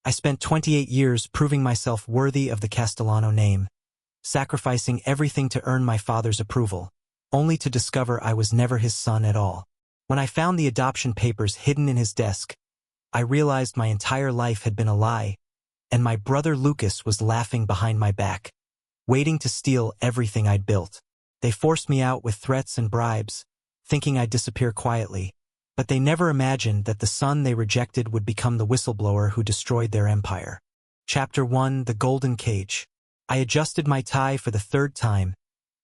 I spent 28 years proving myself worthy of the Castellano name, sacrificing everything to earn my father's approval, only to discover I was never his son at all. When I found the adoption papers hidden in his desk, I realized my entire life had been a lie, and my brother Lucas was laughing behind my back, waiting to steal everything I'd built. They forced me out with threats and bribes, thinking I'd disappear quietly, but they never imagined that the son they rejected would become the whistleblower who destroyed their empire. Chapter 1: The Golden Cage. I adjusted my tie for the third time,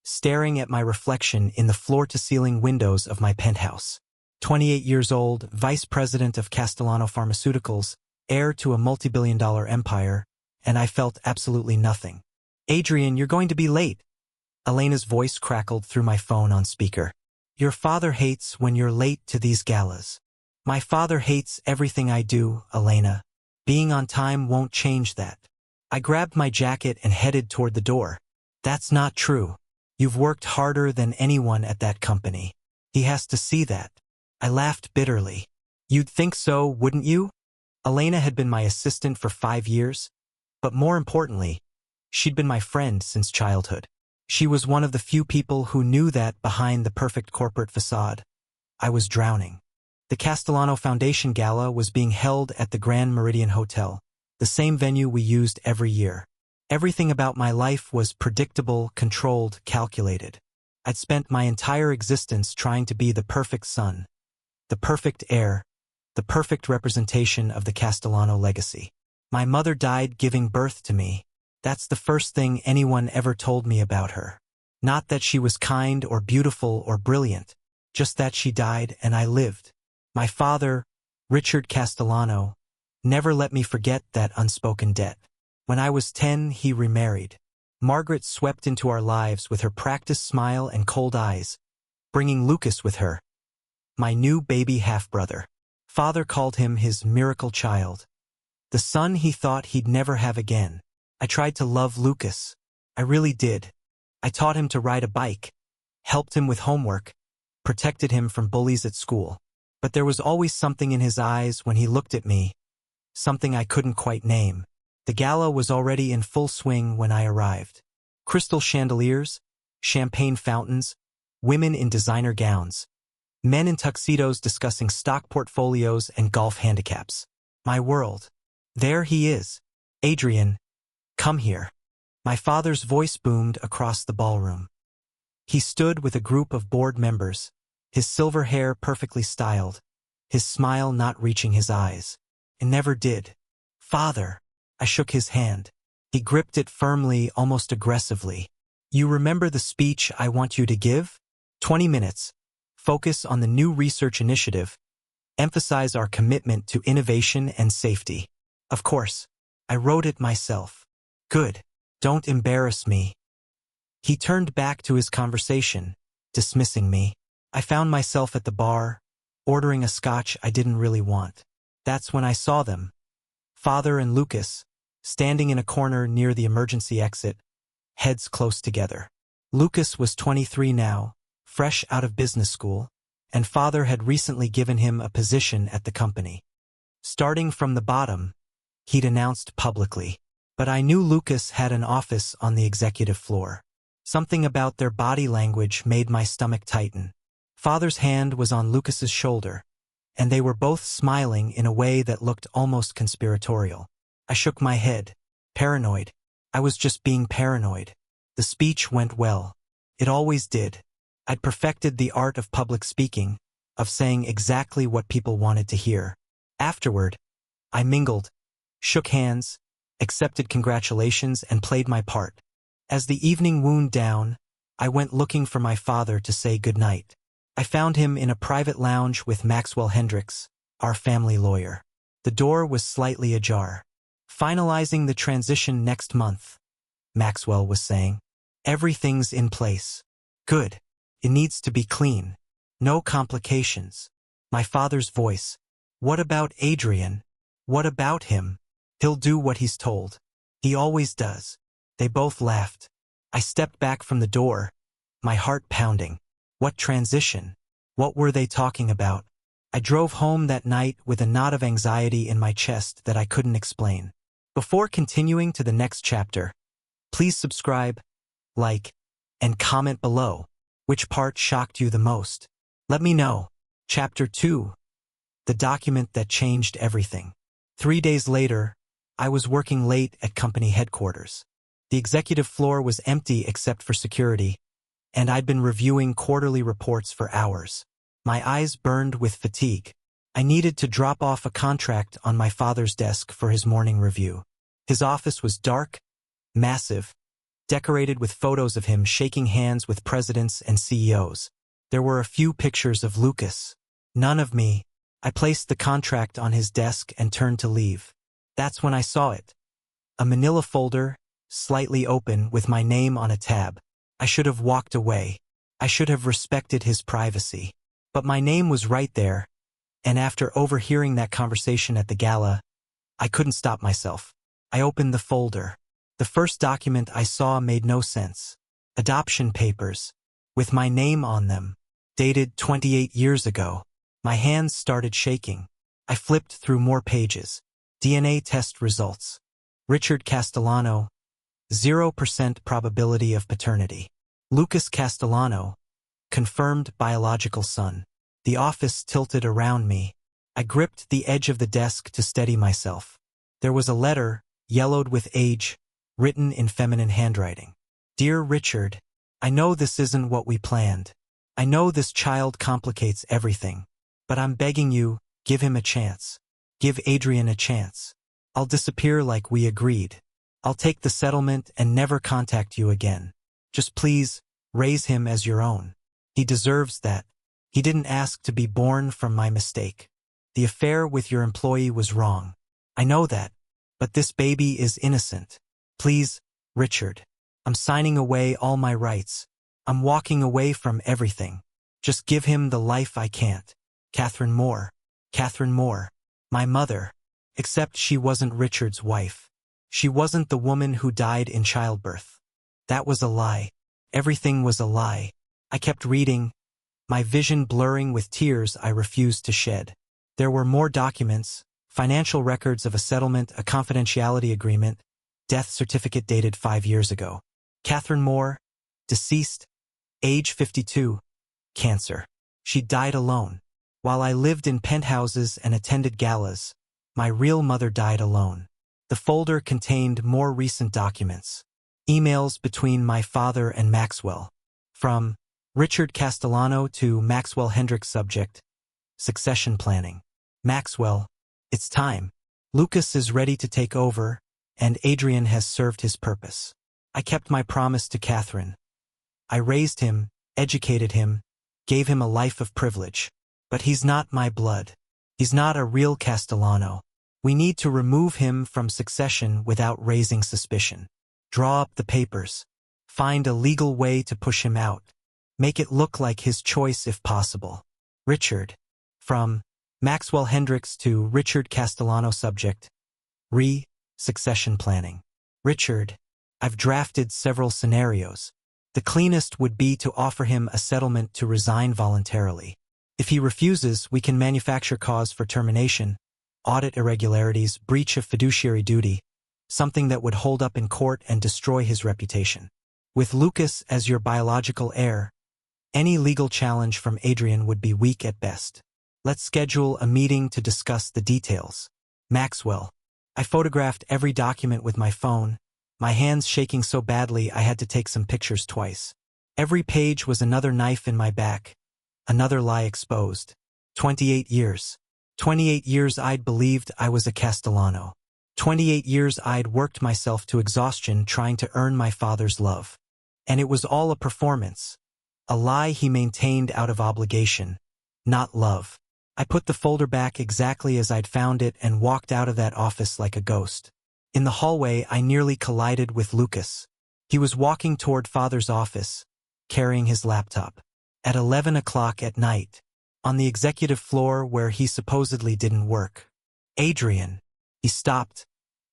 staring at my reflection in the floor-to-ceiling windows of my penthouse. 28 years old, vice president of Castellano Pharmaceuticals, heir to a multi-billion-dollar empire, and I felt absolutely nothing. "Adrian, you're going to be late." Elena's voice crackled through my phone on speaker. "Your father hates when you're late to these galas." "My father hates everything I do, Elena. Being on time won't change that." I grabbed my jacket and headed toward the door. "That's not true. You've worked harder than anyone at that company. He has to see that." I laughed bitterly. "You'd think so, wouldn't you?" Elena had been my assistant for 5 years, but more importantly, she'd been my friend since childhood. She was one of the few people who knew that behind the perfect corporate facade, I was drowning. The Castellano Foundation Gala was being held at the Grand Meridian Hotel, the same venue we used every year. Everything about my life was predictable, controlled, calculated. I'd spent my entire existence trying to be the perfect son, the perfect heir, the perfect representation of the Castellano legacy. My mother died giving birth to me. That's the first thing anyone ever told me about her. Not that she was kind or beautiful or brilliant, just that she died and I lived. My father, Richard Castellano, never let me forget that unspoken debt. When I was 10, he remarried. Margaret swept into our lives with her practiced smile and cold eyes, bringing Lucas with her, my new baby half-brother. Father called him his miracle child, the son he thought he'd never have again. I tried to love Lucas. I really did. I taught him to ride a bike, helped him with homework, protected him from bullies at school. But there was always something in his eyes when he looked at me, something I couldn't quite name. The gala was already in full swing when I arrived. Crystal chandeliers, champagne fountains, women in designer gowns, men in tuxedos discussing stock portfolios and golf handicaps. My world. There he is. "Adrian, come here." My father's voice boomed across the ballroom. He stood with a group of board members, his silver hair perfectly styled, his smile not reaching his eyes. It never did. "Father." I shook his hand. He gripped it firmly, almost aggressively. "You remember the speech I want you to give? 20 minutes. Focus on the new research initiative. Emphasize our commitment to innovation and safety." "Of course. I wrote it myself." "Good. Don't embarrass me." He turned back to his conversation, dismissing me. I found myself at the bar, ordering a scotch I didn't really want. That's when I saw them, Father and Lucas, standing in a corner near the emergency exit, heads close together. Lucas was 23 now, fresh out of business school, and Father had recently given him a position at the company. Starting from the bottom, he'd announced publicly. But I knew Lucas had an office on the executive floor. Something about their body language made my stomach tighten. Father's hand was on Lucas's shoulder, and they were both smiling in a way that looked almost conspiratorial. I shook my head. Paranoid. I was just being paranoid. The speech went well. It always did. I'd perfected the art of public speaking, of saying exactly what people wanted to hear. Afterward, I mingled, shook hands, accepted congratulations, and played my part. As the evening wound down, I went looking for my father to say goodnight. I found him in a private lounge with Maxwell Hendricks, our family lawyer. The door was slightly ajar. "Finalizing the transition next month," Maxwell was saying. "Everything's in place. Good. It needs to be clean. No complications." My father's voice. "What about Adrian? What about him? He'll do what he's told. He always does." They both laughed. I stepped back from the door, my heart pounding. What transition? What were they talking about? I drove home that night with a knot of anxiety in my chest that I couldn't explain. Before continuing to the next chapter, please subscribe, like, and comment below. Which part shocked you the most? Let me know. Chapter 2. The document that changed everything. 3 days later, I was working late at company headquarters. The executive floor was empty except for security, and I'd been reviewing quarterly reports for hours. My eyes burned with fatigue. I needed to drop off a contract on my father's desk for his morning review. His office was dark, massive, decorated with photos of him shaking hands with presidents and CEOs. There were a few pictures of Lucas. None of me. I placed the contract on his desk and turned to leave. That's when I saw it. A manila folder, slightly open, with my name on a tab. I should have walked away. I should have respected his privacy. But my name was right there, and after overhearing that conversation at the gala, I couldn't stop myself. I opened the folder. The first document I saw made no sense. Adoption papers, with my name on them, dated 28 years ago. My hands started shaking. I flipped through more pages. DNA test results. Richard Castellano, 0% probability of paternity. Lucas Castellano, confirmed biological son. The office tilted around me. I gripped the edge of the desk to steady myself. There was a letter, yellowed with age, written in feminine handwriting. Dear Richard, I know this isn't what we planned. I know this child complicates everything. But I'm begging you, give him a chance. Give Adrian a chance. I'll disappear like we agreed. I'll take the settlement and never contact you again. Just please, raise him as your own. He deserves that. He didn't ask to be born from my mistake. The affair with your employee was wrong. I know that. But this baby is innocent. Please, Richard. I'm signing away all my rights. I'm walking away from everything. Just give him the life I can't. Catherine Moore. Catherine Moore. My mother. Except she wasn't Richard's wife. She wasn't the woman who died in childbirth. That was a lie. Everything was a lie. I kept reading, my vision blurring with tears I refused to shed. There were more documents, financial records of a settlement, a confidentiality agreement, death certificate dated 5 years ago. Catherine Moore, deceased, age 52, cancer. She died alone. While I lived in penthouses and attended galas, my real mother died alone. The folder contained more recent documents. Emails between my father and Maxwell. From Richard Castellano to Maxwell Hendricks. Subject: succession planning. Maxwell, it's time. Lucas is ready to take over, and Adrian has served his purpose. I kept my promise to Catherine. I raised him, educated him, gave him a life of privilege. But he's not my blood. He's not a real Castellano. We need to remove him from succession without raising suspicion. Draw up the papers. Find a legal way to push him out. Make it look like his choice if possible. Richard. From Maxwell Hendricks to Richard Castellano. Subject: succession planning. Richard, I've drafted several scenarios. The cleanest would be to offer him a settlement to resign voluntarily. If he refuses, we can manufacture cause for termination, audit irregularities, breach of fiduciary duty, something that would hold up in court and destroy his reputation. With Lucas as your biological heir, any legal challenge from Adrian would be weak at best. Let's schedule a meeting to discuss the details. Maxwell. I photographed every document with my phone, my hands shaking so badly I had to take some pictures twice. Every page was another knife in my back. Another lie exposed. 28 years. 28 years I'd believed I was a Castellano. 28 years I'd worked myself to exhaustion trying to earn my father's love. And it was all a performance. A lie he maintained out of obligation, not love. I put the folder back exactly as I'd found it and walked out of that office like a ghost. In the hallway I nearly collided with Lucas. He was walking toward father's office, carrying his laptop. At 11 o'clock at night, on the executive floor where he supposedly didn't work. Adrian. He stopped,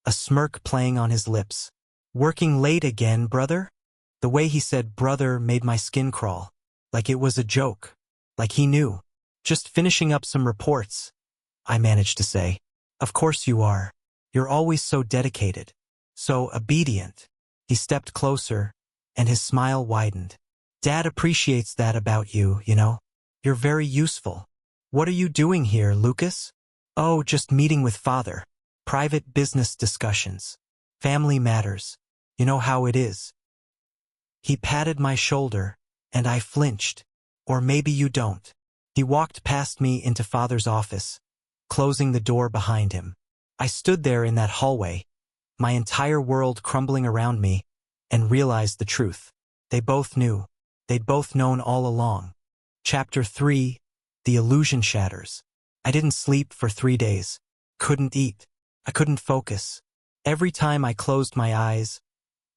a smirk playing on his lips. Working late again, brother? The way he said brother made my skin crawl. Like it was a joke. Like he knew. Just finishing up some reports, I managed to say. Of course you are. You're always so dedicated. So obedient. He stepped closer, and his smile widened. Dad appreciates that about you, you know. You're very useful. What are you doing here, Lucas? Oh, just meeting with Father. Private business discussions. Family matters. You know how it is. He patted my shoulder, and I flinched. Or maybe you don't. He walked past me into Father's office, closing the door behind him. I stood there in that hallway, my entire world crumbling around me, and realized the truth. They both knew. They'd both known all along. Chapter 3, The Illusion Shatters. I didn't sleep for 3 days. Couldn't eat. I couldn't focus. Every time I closed my eyes,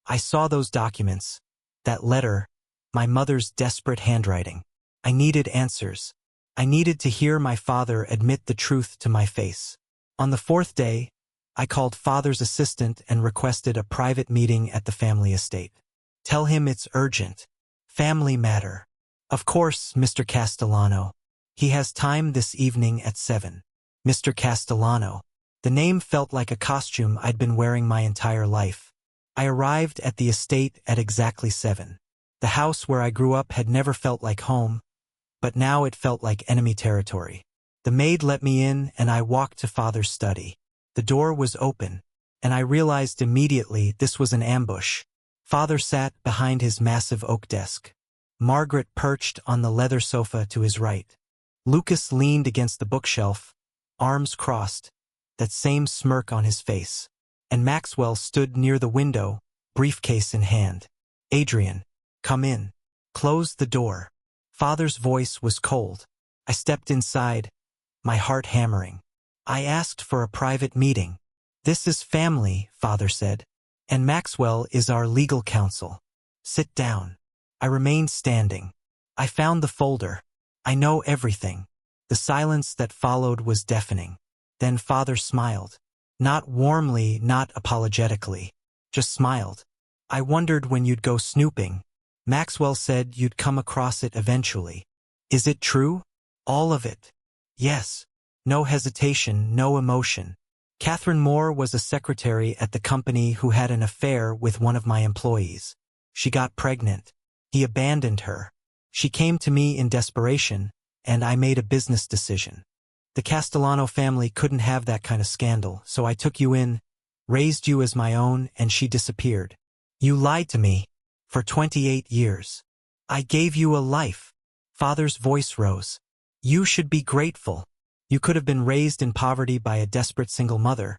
I saw those documents, that letter, my mother's desperate handwriting. I needed answers. I needed to hear my father admit the truth to my face. On the 4th day, I called Father's assistant and requested a private meeting at the family estate. Tell him it's urgent. Family matter. Of course, Mr. Castellano. He has time this evening at 7. Mr. Castellano. The name felt like a costume I'd been wearing my entire life. I arrived at the estate at exactly 7. The house where I grew up had never felt like home, but now it felt like enemy territory. The maid let me in and I walked to Father's study. The door was open, and I realized immediately this was an ambush. Father sat behind his massive oak desk. Margaret perched on the leather sofa to his right. Lucas leaned against the bookshelf, arms crossed, that same smirk on his face. And Maxwell stood near the window, briefcase in hand. Adrian, come in. Close the door. Father's voice was cold. I stepped inside, my heart hammering. I asked for a private meeting. This is family, Father said. And Maxwell is our legal counsel. Sit down. I remained standing. I found the folder. I know everything. The silence that followed was deafening. Then Father smiled. Not warmly, not apologetically. Just smiled. I wondered when you'd go snooping. Maxwell said you'd come across it eventually. Is it true? All of it? Yes. No hesitation, no emotion. Catherine Moore was a secretary at the company who had an affair with one of my employees. She got pregnant. He abandoned her. She came to me in desperation, and I made a business decision. The Castellano family couldn't have that kind of scandal, so I took you in, raised you as my own, and she disappeared. You lied to me. For 28 years. I gave you a life. Father's voice rose. You should be grateful. You could have been raised in poverty by a desperate single mother,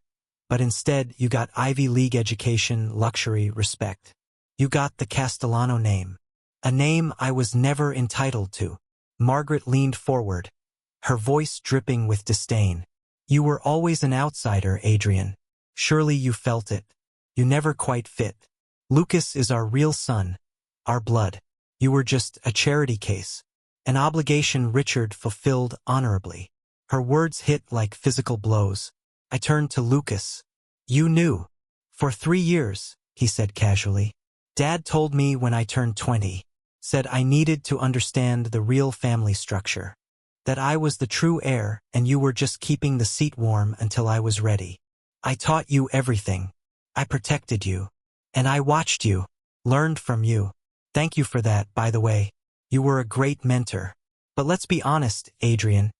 but instead you got Ivy League education, luxury, respect. You got the Castellano name. A name I was never entitled to. Margaret leaned forward, her voice dripping with disdain. You were always an outsider, Adrian. Surely you felt it. You never quite fit. Lucas is our real son, our blood. You were just a charity case, an obligation Richard fulfilled honorably. Her words hit like physical blows. I turned to Lucas. You knew. For 3 years, he said casually. Dad told me when I turned 20, said I needed to understand the real family structure, that I was the true heir and you were just keeping the seat warm until I was ready. I taught you everything. I protected you. And I watched you, learned from you. Thank you for that, by the way. You were a great mentor. But let's be honest, Adrian.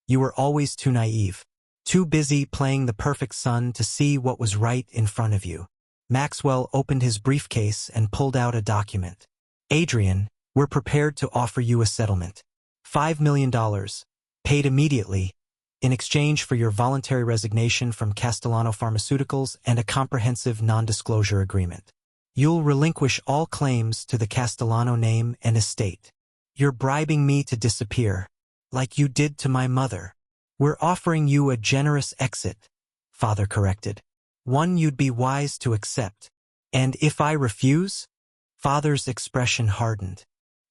You were always too naive. Too busy playing the perfect son to see what was right in front of you. Maxwell opened his briefcase and pulled out a document. Adrian, we're prepared to offer you a settlement. $5 million, paid immediately, in exchange for your voluntary resignation from Castellano Pharmaceuticals and a comprehensive non-disclosure agreement. You'll relinquish all claims to the Castellano name and estate. You're bribing me to disappear, like you did to my mother. We're offering you a generous exit, Father corrected. One you'd be wise to accept. And if I refuse? Father's expression hardened.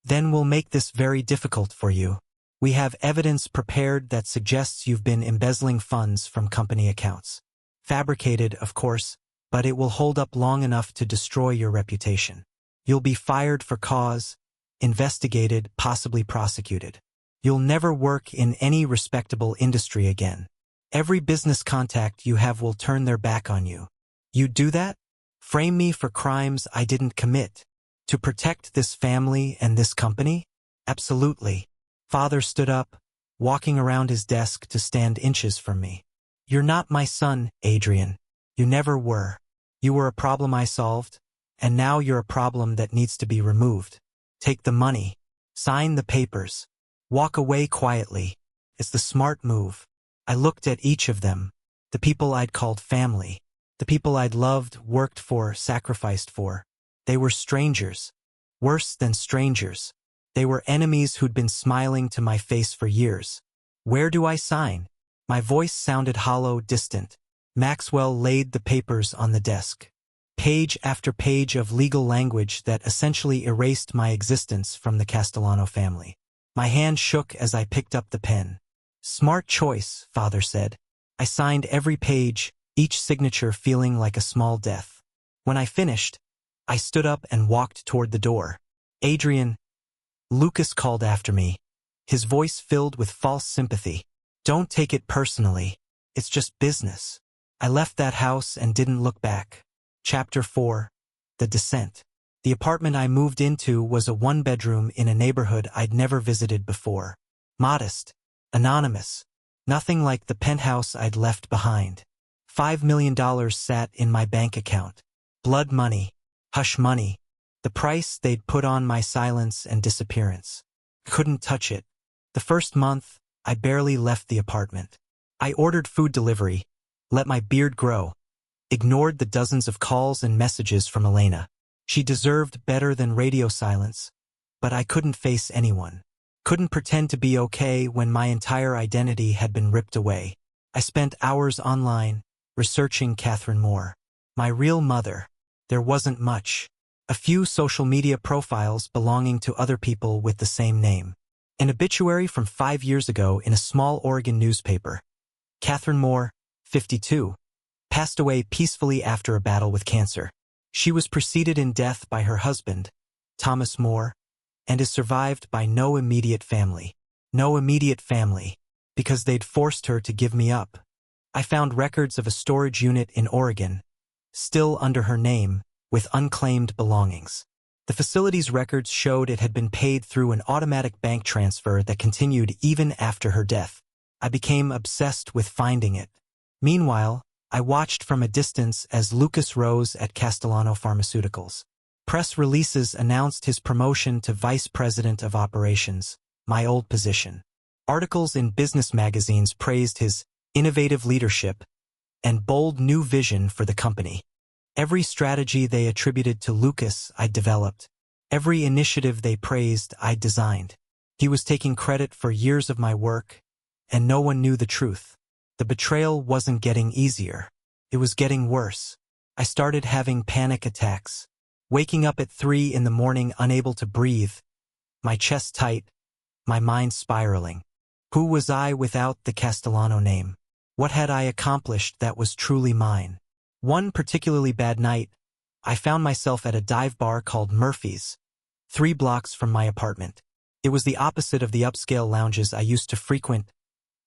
Then we'll make this very difficult for you. We have evidence prepared that suggests you've been embezzling funds from company accounts. Fabricated, of course, but it will hold up long enough to destroy your reputation. You'll be fired for cause, investigated, possibly prosecuted. You'll never work in any respectable industry again. Every business contact you have will turn their back on you. You'd do that? Frame me for crimes I didn't commit. To protect this family and this company? Absolutely. Father stood up, walking around his desk to stand inches from me. You're not my son, Adrian. You never were. You were a problem I solved, and now you're a problem that needs to be removed. Take the money. Sign the papers. Walk away quietly. It's the smart move. I looked at each of them, the people I'd called family, the people I'd loved, worked for, sacrificed for. They were strangers. Worse than strangers. They were enemies who'd been smiling to my face for years. Where do I sign? My voice sounded hollow, distant. Maxwell laid the papers on the desk. Page after page of legal language that essentially erased my existence from the Castellano family. My hand shook as I picked up the pen. Smart choice, Father said. I signed every page, each signature feeling like a small death. When I finished, I stood up and walked toward the door. Adrian, Lucas called after me, his voice filled with false sympathy. Don't take it personally. It's just business. I left that house and didn't look back. Chapter 4. The Descent. The apartment I moved into was a one-bedroom in a neighborhood I'd never visited before. Modest. Anonymous. Nothing like the penthouse I'd left behind. $5 million sat in my bank account. Blood money. Hush money. The price they'd put on my silence and disappearance. Couldn't touch it. The first month, I barely left the apartment. I ordered food delivery, let my beard grow, ignored the dozens of calls and messages from Elena. She deserved better than radio silence, but I couldn't face anyone. Couldn't pretend to be okay when my entire identity had been ripped away. I spent hours online, researching Catherine Moore. My real mother. There wasn't much. A few social media profiles belonging to other people with the same name. An obituary from 5 years ago in a small Oregon newspaper. Catherine Moore, 52, passed away peacefully after a battle with cancer. She was preceded in death by her husband, Thomas Moore, and is survived by no immediate family. No immediate family, because they'd forced her to give me up. I found records of a storage unit in Oregon, still under her name, with unclaimed belongings. The facility's records showed it had been paid through an automatic bank transfer that continued even after her death. I became obsessed with finding it. Meanwhile, I watched from a distance as Lucas rose at Castellano Pharmaceuticals. Press releases announced his promotion to Vice President of Operations, my old position. Articles in business magazines praised his innovative leadership and bold new vision for the company. Every strategy they attributed to Lucas I'd developed. Every initiative they praised I'd designed. He was taking credit for years of my work, and no one knew the truth. The betrayal wasn't getting easier. It was getting worse. I started having panic attacks, waking up at 3 in the morning unable to breathe, my chest tight, my mind spiraling. Who was I without the Castellano name? What had I accomplished that was truly mine? One particularly bad night, I found myself at a dive bar called Murphy's, 3 blocks from my apartment. It was the opposite of the upscale lounges I used to frequent.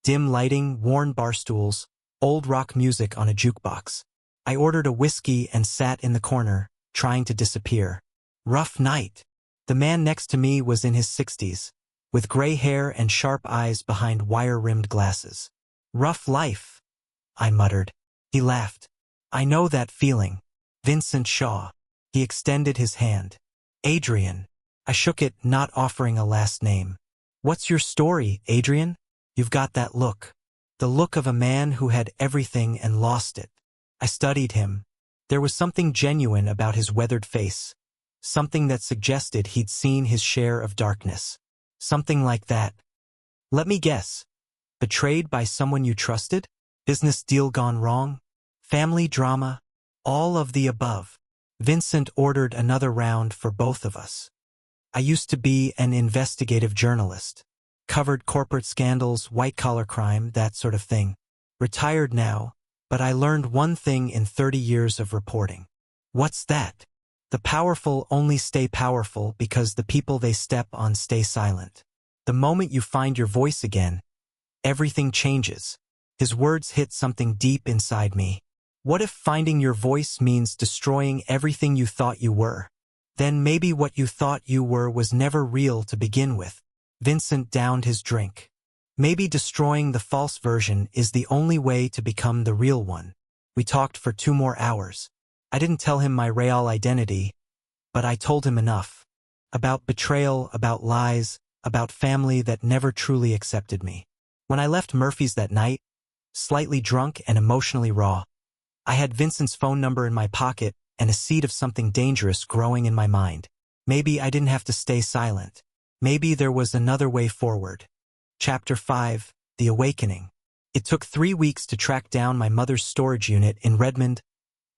Dim lighting, worn bar stools, old rock music on a jukebox. I ordered a whiskey and sat in the corner, trying to disappear. Rough night. The man next to me was in his 60s, with gray hair and sharp eyes behind wire-rimmed glasses. Rough life, I muttered. He laughed. I know that feeling. Vincent Shaw. He extended his hand. Adrian. I shook it, not offering a last name. What's your story, Adrian? You've got that look. The look of a man who had everything and lost it. I studied him. There was something genuine about his weathered face. Something that suggested he'd seen his share of darkness. Something like that. Let me guess. Betrayed by someone you trusted? Business deal gone wrong? Family drama? All of the above. Vincent ordered another round for both of us. I used to be an investigative journalist. Covered corporate scandals, white-collar crime, that sort of thing. Retired now, but I learned one thing in 30 years of reporting. What's that? The powerful only stay powerful because the people they step on stay silent. The moment you find your voice again, everything changes. His words hit something deep inside me. What if finding your voice means destroying everything you thought you were? Then maybe what you thought you were was never real to begin with. Vincent downed his drink. Maybe destroying the false version is the only way to become the real one. We talked for 2 more hours. I didn't tell him my real identity, but I told him enough. About betrayal, about lies, about family that never truly accepted me. When I left Murphy's that night, slightly drunk and emotionally raw, I had Vincent's phone number in my pocket and a seed of something dangerous growing in my mind. Maybe I didn't have to stay silent. Maybe there was another way forward. Chapter 5, The Awakening. It took 3 weeks to track down my mother's storage unit in Redmond,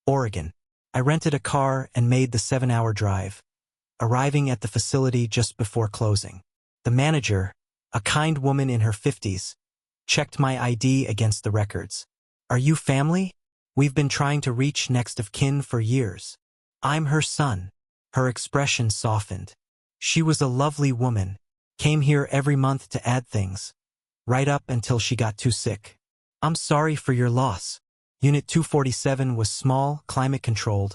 Oregon. I rented a car and made the 7-hour drive, arriving at the facility just before closing. The manager, a kind woman in her 50s, checked my ID against the records. "Are you family? We've been trying to reach next of kin for years." "I'm her son." Her expression softened. She was a lovely woman, came here every month to add things, right up until she got too sick. "I'm sorry for your loss." Unit 247 was small, climate-controlled,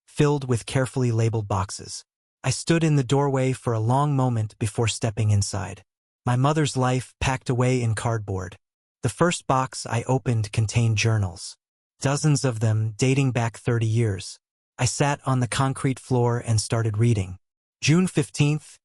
filled with carefully labeled boxes. I stood in the doorway for a long moment before stepping inside. My mother's life packed away in cardboard. The first box I opened contained journals. Dozens of them dating back 30 years. I sat on the concrete floor and started reading. June 15th,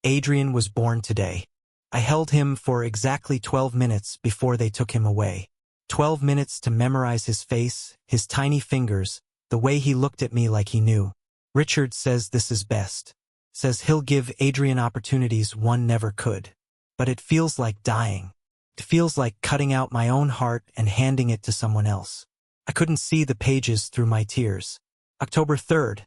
Adrian was born today. I held him for exactly 12 minutes before they took him away. 12 minutes to memorize his face, his tiny fingers, the way he looked at me like he knew. Richard says this is best. Says he'll give Adrian opportunities one never could. But it feels like dying. It feels like cutting out my own heart and handing it to someone else. I couldn't see the pages through my tears. October 3rd.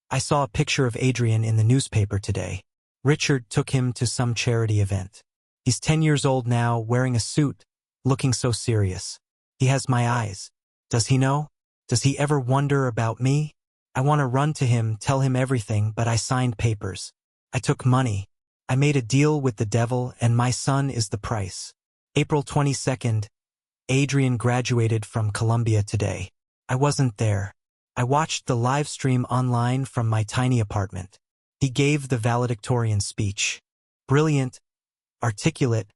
I saw a picture of Adrian in the newspaper today. Richard took him to some charity event. He's 10 years old now, wearing a suit, looking so serious. He has my eyes. Does he know? Does he ever wonder about me? I want to run to him, tell him everything, but I signed papers. I took money. I made a deal with the devil, and my son is the price. April 22nd. Adrian graduated from Columbia today. I wasn't there. I watched the live stream online from my tiny apartment. He gave the valedictorian speech. Brilliant, articulate,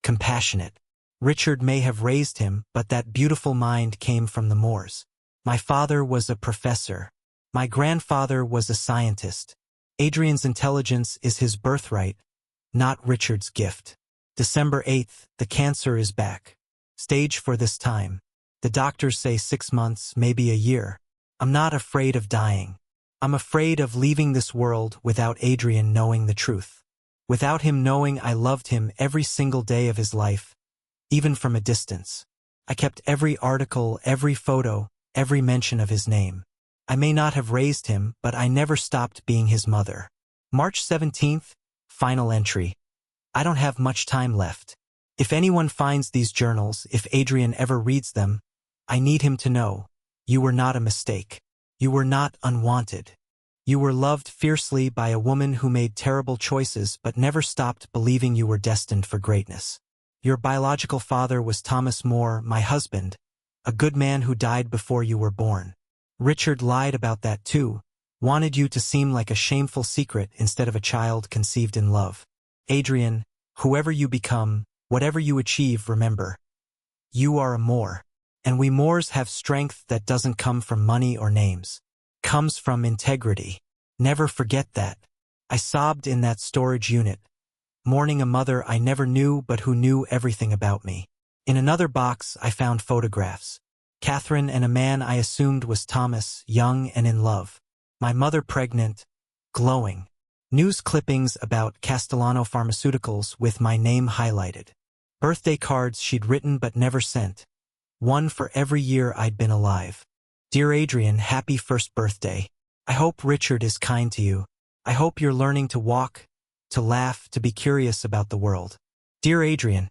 compassionate. Richard may have raised him, but that beautiful mind came from the moors. My father was a professor. My grandfather was a scientist. Adrian's intelligence is his birthright, not Richard's gift. December 8th, the cancer is back. Stage 4 this time. The doctors say 6 months, maybe a year. I'm not afraid of dying. I'm afraid of leaving this world without Adrian knowing the truth. Without him knowing I loved him every single day of his life, even from a distance. I kept every article, every photo, every mention of his name. I may not have raised him, but I never stopped being his mother. March 17th, final entry. I don't have much time left. If anyone finds these journals, if Adrian ever reads them, I need him to know, you were not a mistake. You were not unwanted. You were loved fiercely by a woman who made terrible choices but never stopped believing you were destined for greatness. Your biological father was Thomas More, my husband, a good man who died before you were born. Richard lied about that too, wanted you to seem like a shameful secret instead of a child conceived in love. Adrian, whoever you become, whatever you achieve, remember, you are a Moore. And we Moors have strength that doesn't come from money or names. Comes from integrity. Never forget that. I sobbed in that storage unit, mourning a mother I never knew but who knew everything about me. In another box I found photographs. Catherine and a man I assumed was Thomas, young and in love. My mother pregnant, glowing. News clippings about Castellano Pharmaceuticals with my name highlighted. Birthday cards she'd written but never sent. One for every year I'd been alive. Dear Adrian, happy first birthday. I hope Richard is kind to you. I hope you're learning to walk, to laugh, to be curious about the world. Dear Adrian,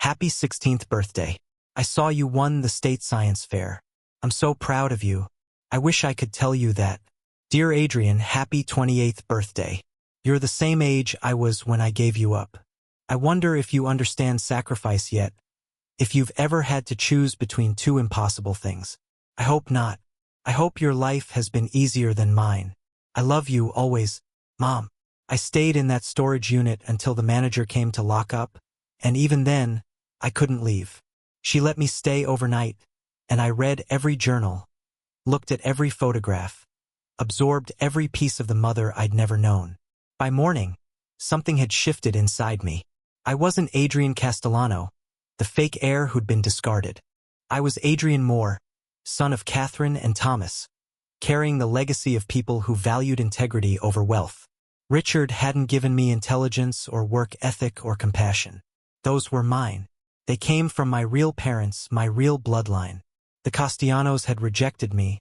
happy 16th birthday. I saw you won the state science fair. I'm so proud of you. I wish I could tell you that. Dear Adrian, happy 28th birthday. You're the same age I was when I gave you up. I wonder if you understand sacrifice yet, if you've ever had to choose between two impossible things. I hope not. I hope your life has been easier than mine. I love you always, Mom. I stayed in that storage unit until the manager came to lock up, and even then, I couldn't leave. She let me stay overnight, and I read every journal, looked at every photograph, absorbed every piece of the mother I'd never known. By morning, something had shifted inside me. I wasn't Adrian Castellano, the fake heir who'd been discarded. I was Adrian Moore, son of Catherine and Thomas, carrying the legacy of people who valued integrity over wealth. Richard hadn't given me intelligence or work ethic or compassion. Those were mine. They came from my real parents, my real bloodline. The Castellanos had rejected me,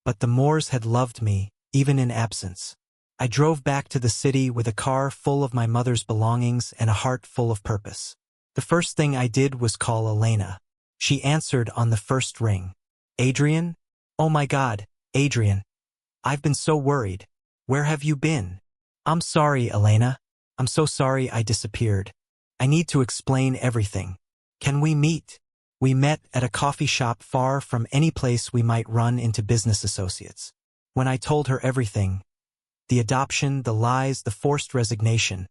but the Moores had loved me, even in absence. I drove back to the city with a car full of my mother's belongings and a heart full of purpose. The first thing I did was call Elena. She answered on the first ring. Adrian? Oh my God, Adrian. I've been so worried. Where have you been? I'm sorry, Elena. I'm so sorry I disappeared. I need to explain everything. Can we meet? We met at a coffee shop far from any place we might run into business associates. When I told her everything, the adoption, the lies, the forced resignation,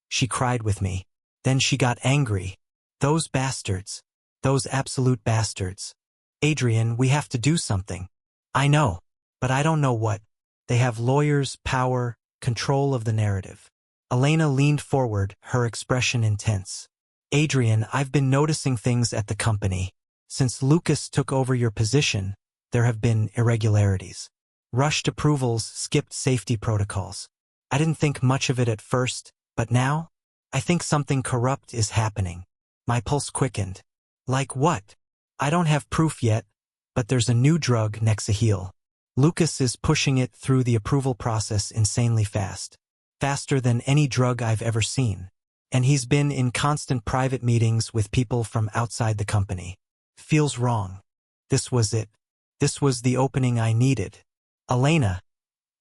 she cried with me. Then she got angry. Those bastards. Those absolute bastards. Adrian, we have to do something. I know, but I don't know what. They have lawyers, power, control of the narrative. Elena leaned forward, her expression intense. Adrian, I've been noticing things at the company. Since Lucas took over your position, there have been irregularities. Rushed approvals, skipped safety protocols. I didn't think much of it at first, but now, I think something corrupt is happening. My pulse quickened. Like what? I don't have proof yet, but there's a new drug, Nexahil. Lucas is pushing it through the approval process insanely fast. Faster than any drug I've ever seen. And he's been in constant private meetings with people from outside the company. Feels wrong. This was it. This was the opening I needed. Elena,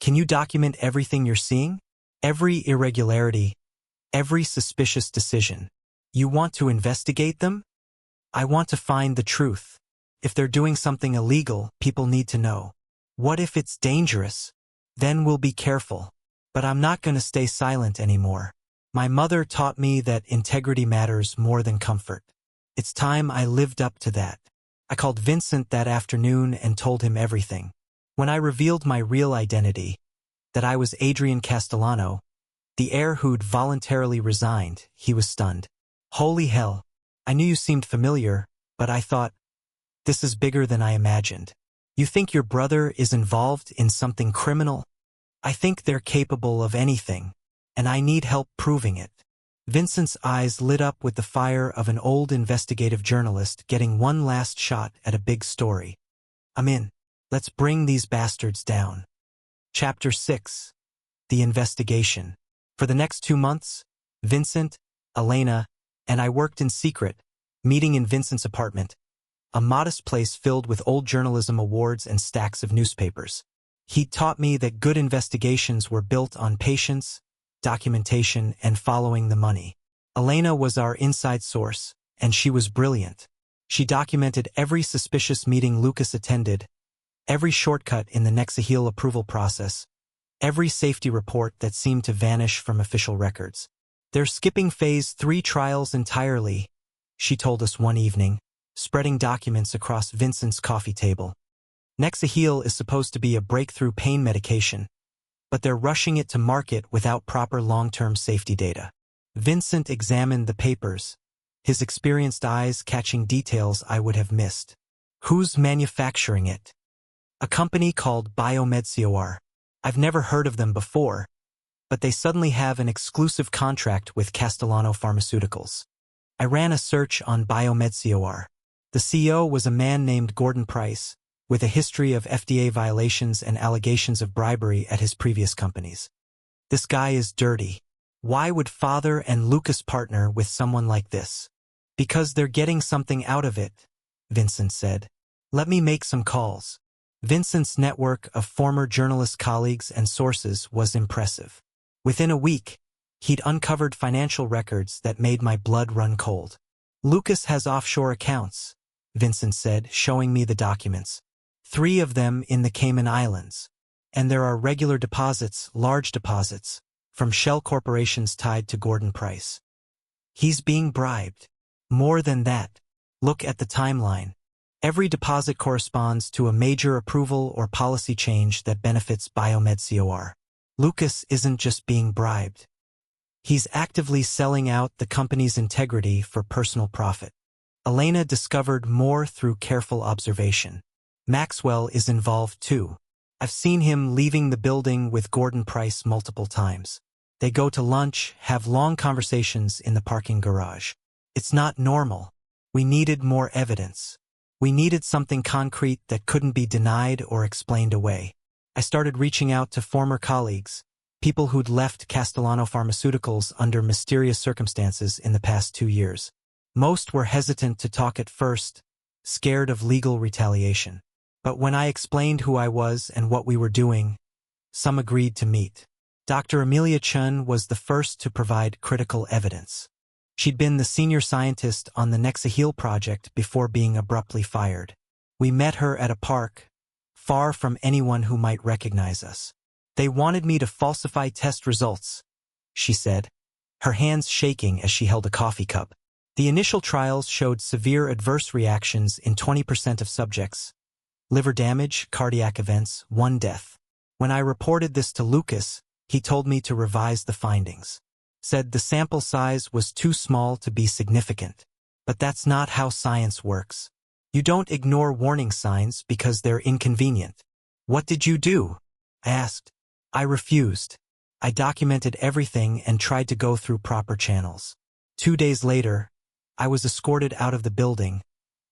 can you document everything you're seeing? Every irregularity, every suspicious decision. You want to investigate them? I want to find the truth. If they're doing something illegal, people need to know. What if it's dangerous? Then we'll be careful. But I'm not going to stay silent anymore. My mother taught me that integrity matters more than comfort. It's time I lived up to that. I called Vincent that afternoon and told him everything. When I revealed my real identity, that I was Adrian Castellano, the heir who'd voluntarily resigned, he was stunned. Holy hell. I knew you seemed familiar, but I thought, this is bigger than I imagined. You think your brother is involved in something criminal? I think they're capable of anything, and I need help proving it. Vincent's eyes lit up with the fire of an old investigative journalist getting one last shot at a big story. I'm in. Let's bring these bastards down. Chapter 6. The Investigation. For the next 2 months, Vincent, Elena, and I worked in secret, meeting in Vincent's apartment, a modest place filled with old journalism awards and stacks of newspapers. He taught me that good investigations were built on patience, documentation, and following the money. Elena was our inside source, and she was brilliant. She documented every suspicious meeting Lucas attended, every shortcut in the Nexahil approval process, every safety report that seemed to vanish from official records. They're skipping phase 3 trials entirely, she told us one evening, spreading documents across Vincent's coffee table. Nexahil is supposed to be a breakthrough pain medication, but they're rushing it to market without proper long-term safety data. Vincent examined the papers, his experienced eyes catching details I would have missed. Who's manufacturing it? A company called Biomedcior. I've never heard of them before, but they suddenly have an exclusive contract with Castellano Pharmaceuticals. I ran a search on Biomedcior. The CEO was a man named Gordon Price, with a history of FDA violations and allegations of bribery at his previous companies. This guy is dirty. Why would Father and Lucas partner with someone like this? Because they're getting something out of it, Vincent said. Let me make some calls. Vincent's network of former journalist colleagues and sources was impressive. Within a week, He'd uncovered financial records that made my blood run cold. Lucas has offshore accounts, Vincent said, showing me the documents. 3 of them in the Cayman Islands. And there are regular deposits, large deposits, from shell corporations tied to Gordon Price. He's being bribed. More than that. Look at the timeline. Every deposit corresponds to a major approval or policy change that benefits Biomed Cor. Lucas isn't just being bribed. He's actively selling out the company's integrity for personal profit. Elena discovered more through careful observation. Maxwell is involved too. I've seen him leaving the building with Gordon Price multiple times. They go to lunch, have long conversations in the parking garage. It's not normal. We needed more evidence. We needed something concrete that couldn't be denied or explained away. I started reaching out to former colleagues, people who'd left Castellano Pharmaceuticals under mysterious circumstances in the past 2 years. Most were hesitant to talk at first, scared of legal retaliation. But when I explained who I was and what we were doing, some agreed to meet. Dr. Amelia Chun was the first to provide critical evidence. She'd been the senior scientist on the Nexahil project before being abruptly fired. We met her at a park, far from anyone who might recognize us. They wanted me to falsify test results, she said, her hands shaking as she held a coffee cup. The initial trials showed severe adverse reactions in 20% of subjects. Liver damage, cardiac events, 1 death. When I reported this to Lucas, he told me to revise the findings. Said the sample size was too small to be significant. But that's not how science works. You don't ignore warning signs because they're inconvenient. What did you do? I asked. I refused. I documented everything and tried to go through proper channels. 2 days later, I was escorted out of the building,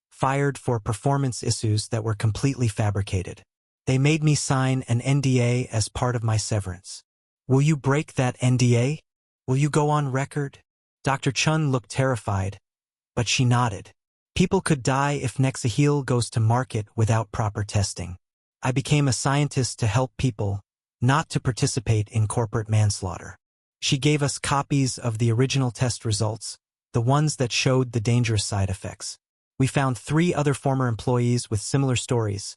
fired for performance issues that were completely fabricated. They made me sign an NDA as part of my severance. Will you break that NDA? Will you go on record? Dr. Chun looked terrified, but she nodded. People could die if Nexahil goes to market without proper testing. I became a scientist to help people, not to participate in corporate manslaughter. She gave us copies of the original test results, the ones that showed the dangerous side effects. We found 3 other former employees with similar stories,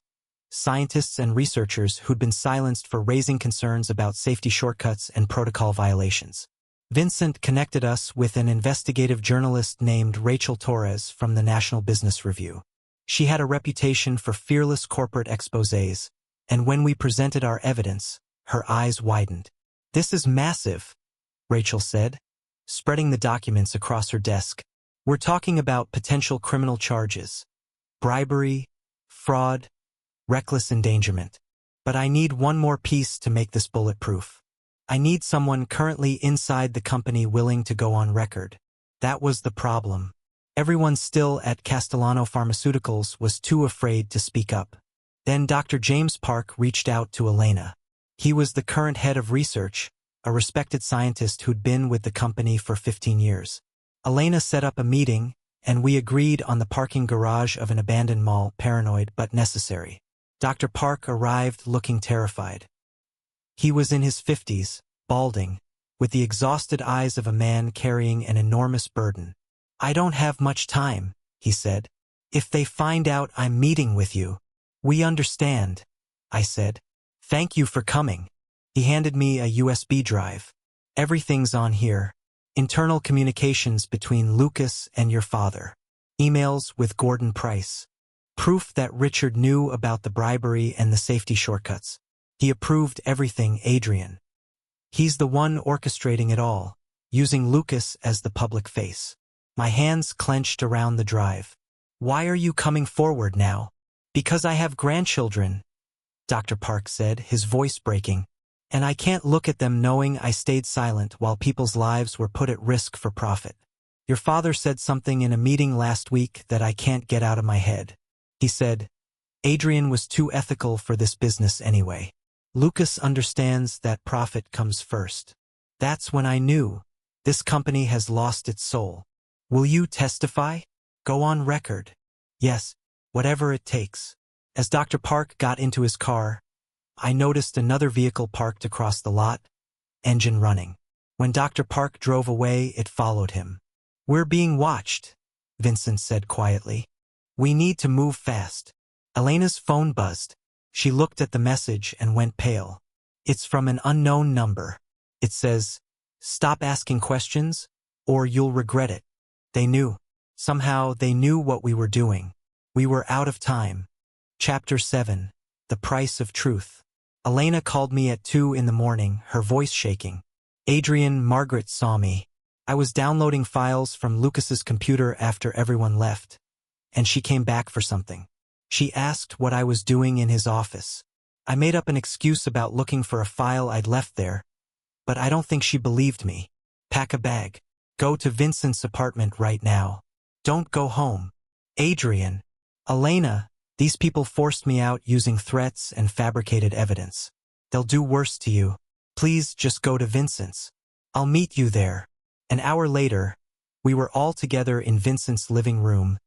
scientists and researchers who'd been silenced for raising concerns about safety shortcuts and protocol violations. Vincent connected us with an investigative journalist named Rachel Torres from the National Business Review. She had a reputation for fearless corporate exposés, and when we presented our evidence, her eyes widened. This is massive, Rachel said, spreading the documents across her desk. We're talking about potential criminal charges, bribery, fraud, reckless endangerment. But I need one more piece to make this bulletproof. I need someone currently inside the company willing to go on record. That was the problem. Everyone still at Castellano Pharmaceuticals was too afraid to speak up. Then Dr. James Park reached out to Elena. He was the current head of research, a respected scientist who'd been with the company for 15 years. Elena set up a meeting, and we agreed on the parking garage of an abandoned mall, paranoid but necessary. Dr. Park arrived looking terrified. He was in his 50s, balding, with the exhausted eyes of a man carrying an enormous burden. I don't have much time, he said. If they find out I'm meeting with you. We understand, I said. Thank you for coming. He handed me a USB drive. Everything's on here. Internal communications between Lucas and your father. Emails with Gordon Price. Proof that Richard knew about the bribery and the safety shortcuts. He approved everything, Adrian. He's the one orchestrating it all, using Lucas as the public face. My hands clenched around the drive. Why are you coming forward now? Because I have grandchildren, Dr. Park said, his voice breaking. And I can't look at them knowing I stayed silent while people's lives were put at risk for profit. Your father said something in a meeting last week that I can't get out of my head. He said, Adrian was too ethical for this business anyway. Lucas understands that profit comes first. That's when I knew. This company has lost its soul. Will you testify? Go on record. Yes, whatever it takes. As Dr. Park got into his car, I noticed another vehicle parked across the lot, engine running. When Dr. Park drove away, it followed him. "We're being watched," Vincent said quietly. "We need to move fast." Elena's phone buzzed. She looked at the message and went pale. "It's from an unknown number. It says, 'Stop asking questions, or you'll regret it.'" They knew. Somehow they knew what we were doing. We were out of time. Chapter 7. The Price of Truth. Elena called me at 2 in the morning, her voice shaking. "Adrian, Margaret saw me. I was downloading files from Lucas's computer after everyone left, and she came back for something. She asked what I was doing in his office. I made up an excuse about looking for a file I'd left there, but I don't think she believed me. Pack a bag. Go to Vincent's apartment right now. Don't go home. Adrian." "Elena, these people forced me out using threats and fabricated evidence. They'll do worse to you. Please just go to Vincent's. I'll meet you there." An hour later, we were all together in Vincent's living room,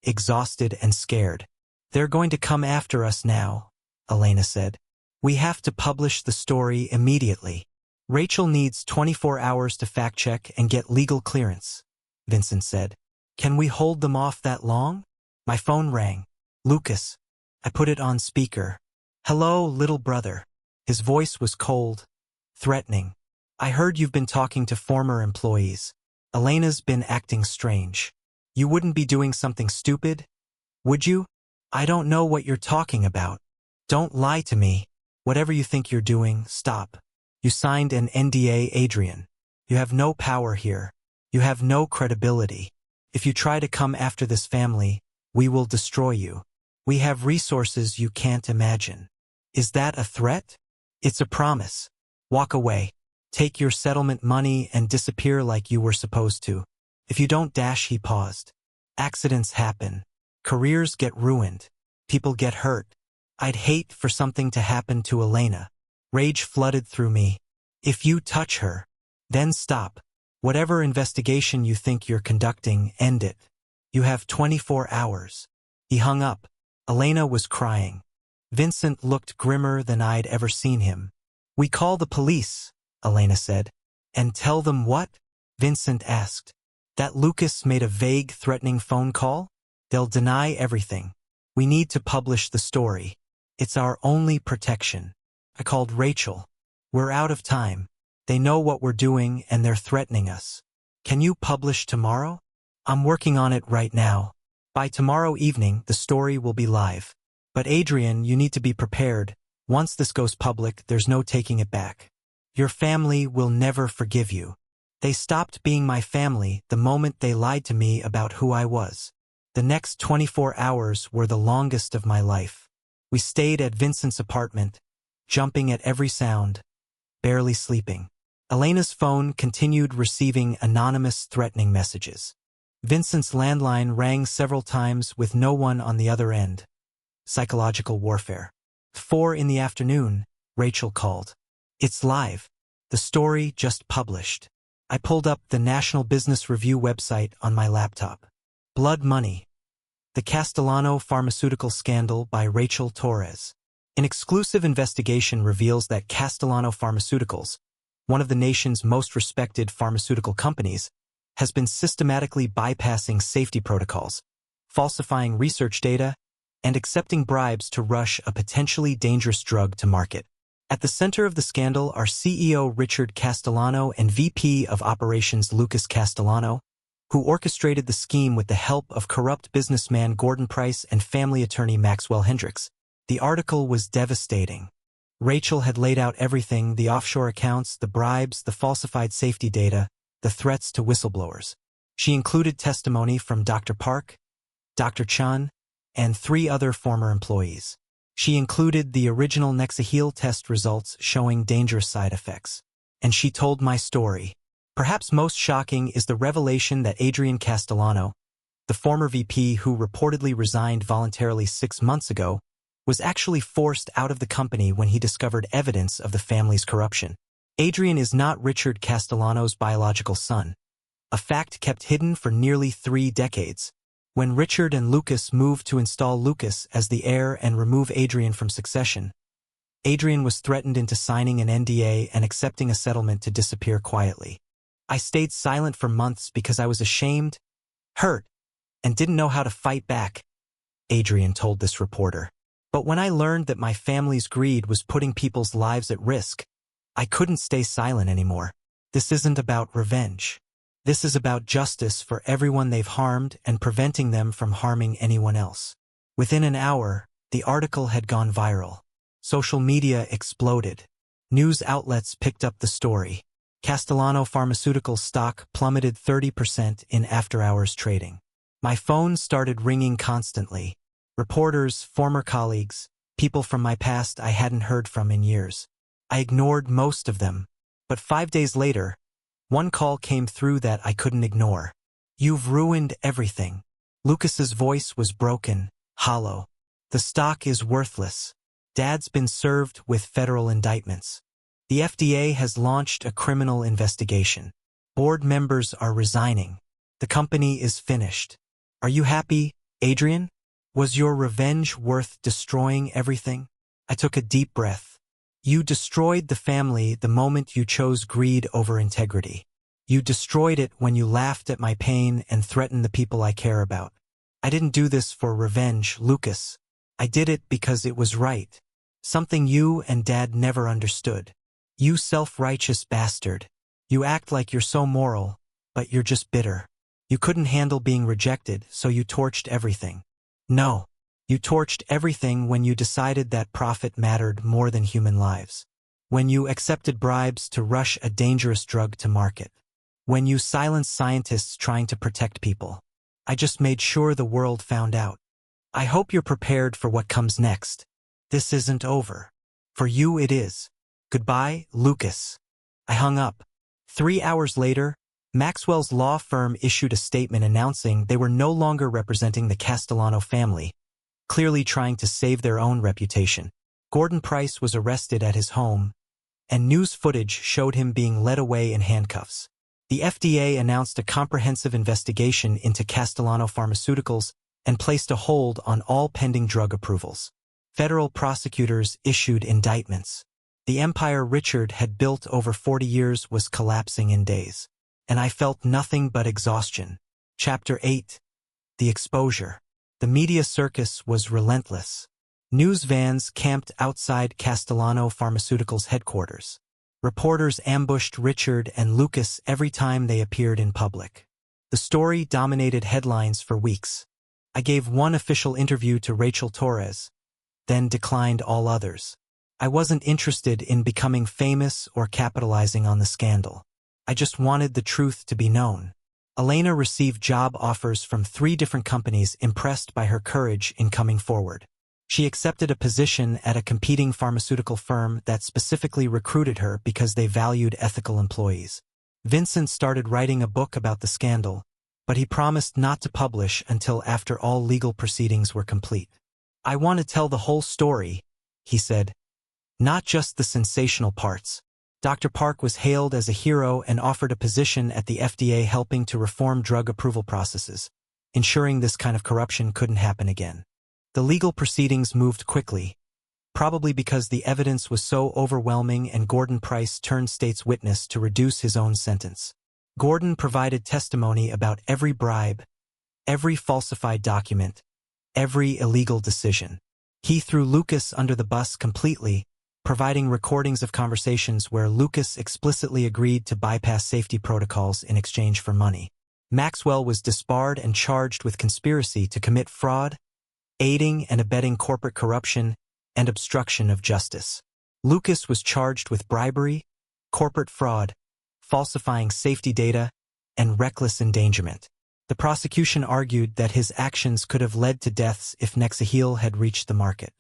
exhausted and scared. "They're going to come after us now," Elena said. "We have to publish the story immediately. Rachel needs 24 hours to fact-check and get legal clearance," Vincent said. "Can we hold them off that long?" My phone rang. "Lucas." I put it on speaker. "Hello, little brother." His voice was cold, threatening. "I heard you've been talking to former employees. Elena's been acting strange. You wouldn't be doing something stupid, would you?" "I don't know what you're talking about. Don't lie to me. Whatever you think you're doing, stop. You signed an NDA, Adrian. You have no power here. You have no credibility. If you try to come after this family, we will destroy you. We have resources you can't imagine." "Is that a threat?" "It's a promise. Walk away. Take your settlement money and disappear like you were supposed to. If you don't dash," he paused. "Accidents happen. Careers get ruined. People get hurt. I'd hate for something to happen to Elena." Rage flooded through me. "If you touch her, then stop. Whatever investigation you think you're conducting, end it. You have 24 hours. He hung up. Elena was crying. Vincent looked grimmer than I'd ever seen him. "We call the police," Elena said. "And tell them what?" Vincent asked. "That Lucas made a vague, threatening phone call? They'll deny everything. We need to publish the story. It's our only protection." I called Rachel. "We're out of time. They know what we're doing and they're threatening us. Can you publish tomorrow?" "I'm working on it right now. By tomorrow evening, the story will be live. But Adrian, you need to be prepared. Once this goes public, there's no taking it back. Your family will never forgive you. They stopped being my family the moment they lied to me about who I was." The next 24 hours were the longest of my life. We stayed at Vincent's apartment, jumping at every sound, barely sleeping. Elena's phone continued receiving anonymous threatening messages. Vincent's landline rang several times with no one on the other end. Psychological warfare. 4 in the afternoon, Rachel called. "It's live. The story just published." I pulled up the National Business Review website on my laptop. Blood Money. The Castellano Pharmaceutical Scandal by Rachel Torres. An exclusive investigation reveals that Castellano Pharmaceuticals, one of the nation's most respected pharmaceutical companies, has been systematically bypassing safety protocols, falsifying research data, and accepting bribes to rush a potentially dangerous drug to market. At the center of the scandal are CEO Richard Castellano and VP of Operations Lucas Castellano, who orchestrated the scheme with the help of corrupt businessman Gordon Price and family attorney Maxwell Hendricks. The article was devastating. Rachel had laid out everything: the offshore accounts, the bribes, the falsified safety data, the threats to whistleblowers. She included testimony from Dr. Park, Dr. Chun, and 3 other former employees. She included the original Nexaheel test results showing dangerous side effects. And she told my story. Perhaps most shocking is the revelation that Adrian Castellano, the former VP who reportedly resigned voluntarily 6 months ago, was actually forced out of the company when he discovered evidence of the family's corruption. Adrian is not Richard Castellano's biological son, a fact kept hidden for nearly 3 decades. When Richard and Lucas moved to install Lucas as the heir and remove Adrian from succession, Adrian was threatened into signing an NDA and accepting a settlement to disappear quietly. I stayed silent for months because I was ashamed, hurt, and didn't know how to fight back, Adrian told this reporter. But when I learned that my family's greed was putting people's lives at risk, I couldn't stay silent anymore. This isn't about revenge. This is about justice for everyone they've harmed and preventing them from harming anyone else. Within an hour, the article had gone viral. Social media exploded. News outlets picked up the story. Castellano Pharmaceutical stock plummeted 30% in after-hours trading. My phone started ringing constantly. Reporters, former colleagues, people from my past I hadn't heard from in years. I ignored most of them, but 5 days later, one call came through that I couldn't ignore. "You've ruined everything." Lucas's voice was broken, hollow. "The stock is worthless. Dad's been served with federal indictments. The FDA has launched a criminal investigation. Board members are resigning. The company is finished. Are you happy, Adrian? Was your revenge worth destroying everything?" I took a deep breath. "You destroyed the family the moment you chose greed over integrity. You destroyed it when you laughed at my pain and threatened the people I care about. I didn't do this for revenge, Lucas. I did it because it was right. Something you and Dad never understood. You self-righteous bastard. You act like you're so moral, but you're just bitter. You couldn't handle being rejected, so you torched everything. No, you torched everything when you decided that profit mattered more than human lives. When you accepted bribes to rush a dangerous drug to market. When you silenced scientists trying to protect people. I just made sure the world found out. I hope you're prepared for what comes next. This isn't over. For you it is. Goodbye, Lucas." I hung up. 3 hours later, Maxwell's law firm issued a statement announcing they were no longer representing the Castellano family, clearly trying to save their own reputation. Gordon Price was arrested at his home, and news footage showed him being led away in handcuffs. The FDA announced a comprehensive investigation into Castellano Pharmaceuticals and placed a hold on all pending drug approvals. Federal prosecutors issued indictments. The empire Richard had built over 40 years was collapsing in days. And I felt nothing but exhaustion. Chapter 8. The Exposure. The media circus was relentless. News vans camped outside Castellano Pharmaceuticals headquarters. Reporters ambushed Richard and Lucas every time they appeared in public. The story dominated headlines for weeks. I gave one official interview to Rachel Torres, then declined all others. I wasn't interested in becoming famous or capitalizing on the scandal. I just wanted the truth to be known. Elena received job offers from 3 different companies impressed by her courage in coming forward. She accepted a position at a competing pharmaceutical firm that specifically recruited her because they valued ethical employees. Vincent started writing a book about the scandal, but he promised not to publish until after all legal proceedings were complete. "I want to tell the whole story," he said, "not just the sensational parts." Dr. Park was hailed as a hero and offered a position at the FDA helping to reform drug approval processes, ensuring this kind of corruption couldn't happen again. The legal proceedings moved quickly, probably because the evidence was so overwhelming and Gordon Price turned state's witness to reduce his own sentence. Gordon provided testimony about every bribe, every falsified document, every illegal decision. He threw Lucas under the bus completely, providing recordings of conversations where Lucas explicitly agreed to bypass safety protocols in exchange for money. Maxwell was disbarred and charged with conspiracy to commit fraud, aiding and abetting corporate corruption, and obstruction of justice. Lucas was charged with bribery, corporate fraud, falsifying safety data, and reckless endangerment. The prosecution argued that his actions could have led to deaths if Nexahil had reached the market.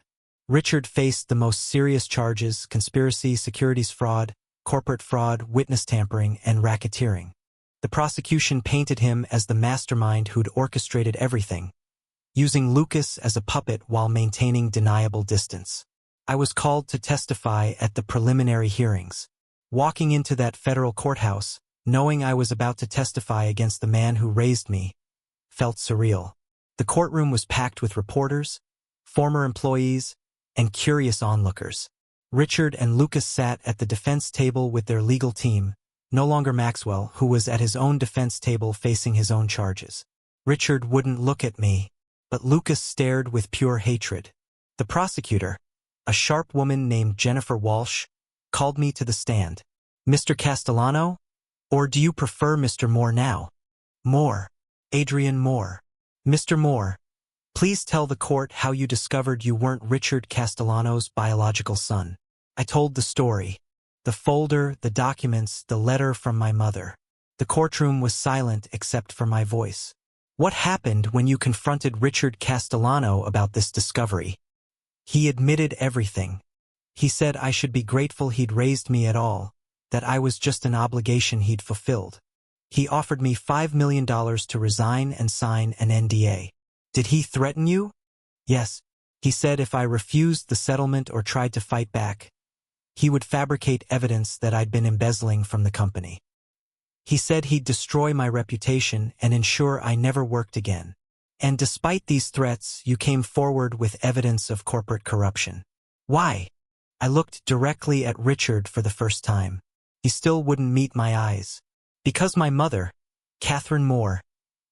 Richard faced the most serious charges: conspiracy, securities fraud, corporate fraud, witness tampering, and racketeering. The prosecution painted him as the mastermind who'd orchestrated everything, using Lucas as a puppet while maintaining deniable distance. I was called to testify at the preliminary hearings. Walking into that federal courthouse, knowing I was about to testify against the man who raised me, felt surreal. The courtroom was packed with reporters, former employees, and curious onlookers. Richard and Lucas sat at the defense table with their legal team, no longer Maxwell, who was at his own defense table facing his own charges. Richard wouldn't look at me, but Lucas stared with pure hatred. The prosecutor, a sharp woman named Jennifer Walsh, called me to the stand. "Mr. Castellano? Or do you prefer Mr. Moore now?" "Moore. Adrian Moore." "Mr. Moore, please tell the court how you discovered you weren't Richard Castellano's biological son." I told the story. The folder, the documents, the letter from my mother. The courtroom was silent except for my voice. "What happened when you confronted Richard Castellano about this discovery?" "He admitted everything. He said I should be grateful he'd raised me at all, that I was just an obligation he'd fulfilled. He offered me $5 million to resign and sign an NDA. "Did he threaten you?" "Yes. He said if I refused the settlement or tried to fight back, he would fabricate evidence that I'd been embezzling from the company. He said he'd destroy my reputation and ensure I never worked again. And despite these threats, you came forward with evidence of corporate corruption. Why?" I looked directly at Richard for the first time. He still wouldn't meet my eyes. "Because my mother, Catherine Moore,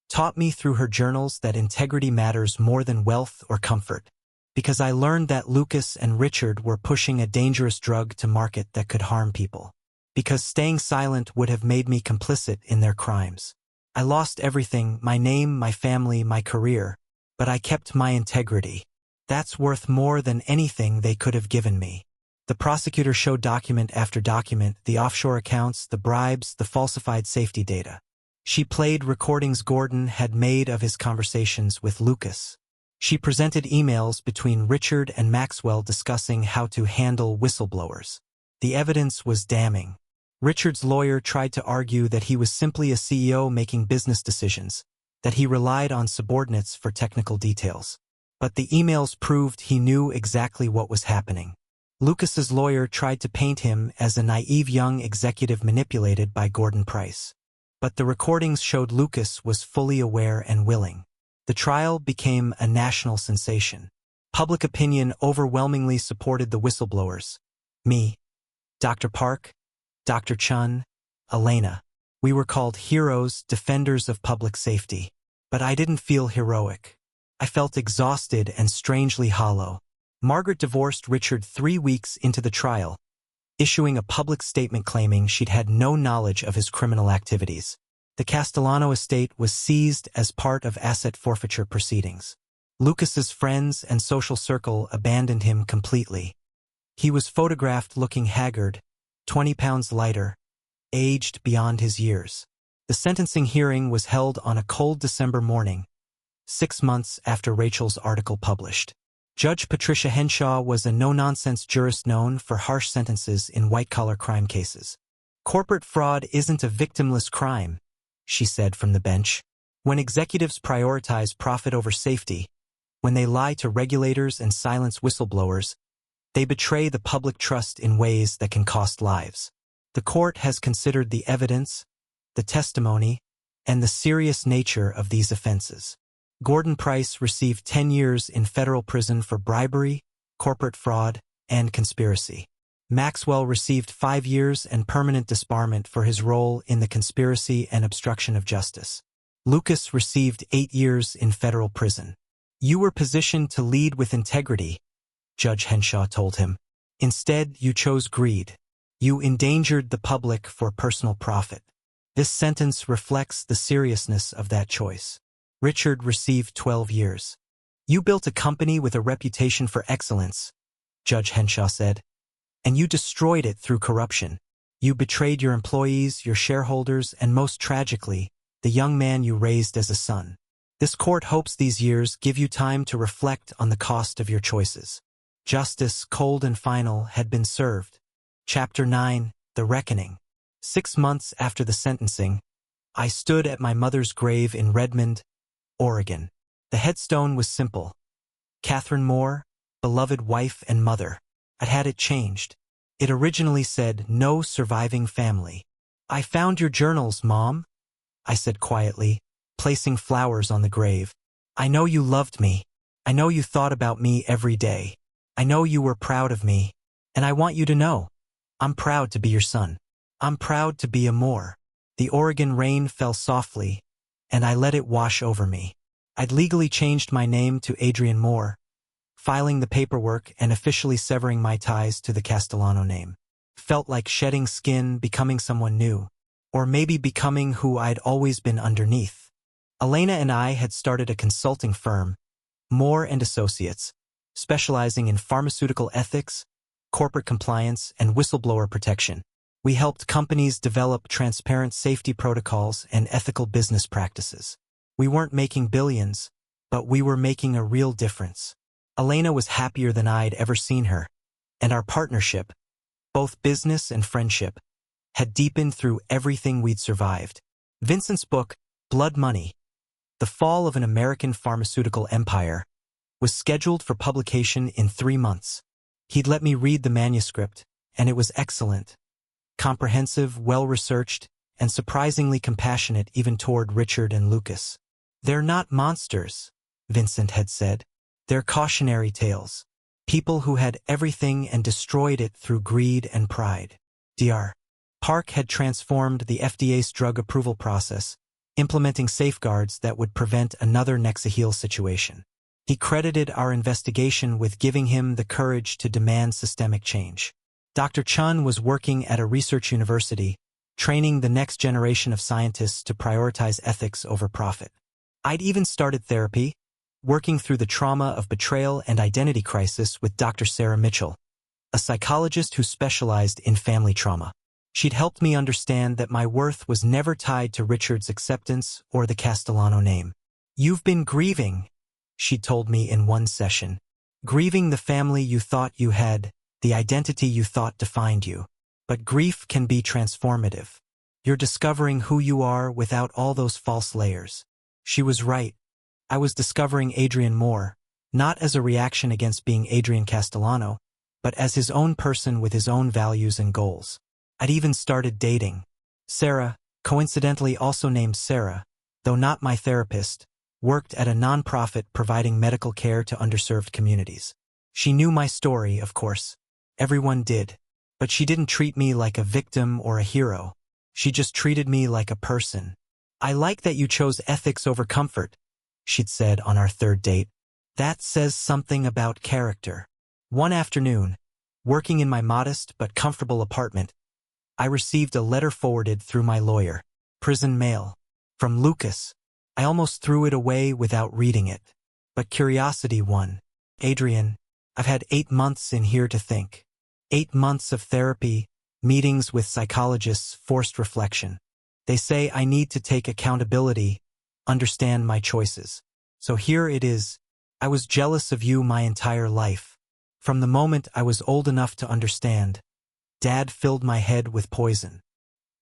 taught me through her journals that integrity matters more than wealth or comfort. Because I learned that Lucas and Richard were pushing a dangerous drug to market that could harm people. Because staying silent would have made me complicit in their crimes. I lost everything, my name, my family, my career, but I kept my integrity. That's worth more than anything they could have given me." The prosecutor showed document after document, the offshore accounts, the bribes, the falsified safety data. She played recordings Gordon had made of his conversations with Lucas. She presented emails between Richard and Maxwell discussing how to handle whistleblowers. The evidence was damning. Richard's lawyer tried to argue that he was simply a CEO making business decisions, that he relied on subordinates for technical details. But the emails proved he knew exactly what was happening. Lucas's lawyer tried to paint him as a naive young executive manipulated by Gordon Price. But the recordings showed Lucas was fully aware and willing. The trial became a national sensation. Public opinion overwhelmingly supported the whistleblowers. Me, Dr. Park, Dr. Chun, Elena. We were called heroes, defenders of public safety. But I didn't feel heroic. I felt exhausted and strangely hollow. Margaret divorced Richard 3 weeks into the trial, issuing a public statement claiming she'd had no knowledge of his criminal activities. The Castellano estate was seized as part of asset forfeiture proceedings. Lucas's friends and social circle abandoned him completely. He was photographed looking haggard, 20 pounds lighter, aged beyond his years. The sentencing hearing was held on a cold December morning, 6 months after Rachel's article published. Judge Patricia Henshaw was a no-nonsense jurist known for harsh sentences in white-collar crime cases. "Corporate fraud isn't a victimless crime," she said from the bench. "When executives prioritize profit over safety, when they lie to regulators and silence whistleblowers, they betray the public trust in ways that can cost lives." The court has considered the evidence, the testimony, and the serious nature of these offenses. Gordon Price received 10 years in federal prison for bribery, corporate fraud, and conspiracy. Maxwell received 5 years and permanent disbarment for his role in the conspiracy and obstruction of justice. Lucas received 8 years in federal prison. "You were positioned to lead with integrity," Judge Henshaw told him. "Instead, you chose greed. You endangered the public for personal profit. This sentence reflects the seriousness of that choice." Richard received 12 years. "You built a company with a reputation for excellence," Judge Henshaw said, "and you destroyed it through corruption. You betrayed your employees, your shareholders, and most tragically, the young man you raised as a son. This court hopes these years give you time to reflect on the cost of your choices." Justice, cold and final, had been served. Chapter 9, The Reckoning. 6 months after the sentencing, I stood at my mother's grave in Redmond, Oregon. The headstone was simple. Catherine Moore, beloved wife and mother. I'd had it changed. It originally said, "No surviving family." "I found your journals, Mom," I said quietly, placing flowers on the grave. "I know you loved me. I know you thought about me every day. I know you were proud of me. And I want you to know, I'm proud to be your son. I'm proud to be a Moore. The Oregon rain fell softly, and I let it wash over me. I'd legally changed my name to Adrian Moore, filing the paperwork and officially severing my ties to the Castellano name. Felt like shedding skin, becoming someone new, or maybe becoming who I'd always been underneath. Elena and I had started a consulting firm, Moore and Associates, specializing in pharmaceutical ethics, corporate compliance, and whistleblower protection. We helped companies develop transparent safety protocols and ethical business practices. We weren't making billions, but we were making a real difference. Elena was happier than I'd ever seen her, and our partnership, both business and friendship, had deepened through everything we'd survived. Vincent's book, Blood Money, The Fall of an American Pharmaceutical Empire, was scheduled for publication in 3 months. He'd let me read the manuscript, and it was excellent. Comprehensive, well-researched, and surprisingly compassionate even toward Richard and Lucas. They're not monsters, Vincent had said. They're cautionary tales. People who had everything and destroyed it through greed and pride. Dr. Park had transformed the FDA's drug approval process, implementing safeguards that would prevent another Nexaheel situation. He credited our investigation with giving him the courage to demand systemic change. Dr. Chun was working at a research university, training the next generation of scientists to prioritize ethics over profit. I'd even started therapy, working through the trauma of betrayal and identity crisis with Dr. Sarah Mitchell, a psychologist who specialized in family trauma. She'd helped me understand that my worth was never tied to Richard's acceptance or the Castellano name. You've been grieving, she told me in one session. Grieving the family you thought you had, the identity you thought defined you. But grief can be transformative. You're discovering who you are without all those false layers. She was right. I was discovering Adrian Moore, not as a reaction against being Adrian Castellano, but as his own person with his own values and goals. I'd even started dating. Sarah, coincidentally also named Sarah, though not my therapist, worked at a nonprofit providing medical care to underserved communities. She knew my story, of course. Everyone did. But she didn't treat me like a victim or a hero. She just treated me like a person. I like that you chose ethics over comfort, she'd said on our 3rd date. That says something about character. One afternoon, working in my modest but comfortable apartment, I received a letter forwarded through my lawyer, prison mail, from Lucas. I almost threw it away without reading it. But curiosity won. Adrian, I've had 8 months in here to think. 8 months of therapy, meetings with psychologists, forced reflection. They say I need to take accountability, understand my choices. So here it is. I was jealous of you my entire life. From the moment I was old enough to understand, Dad filled my head with poison.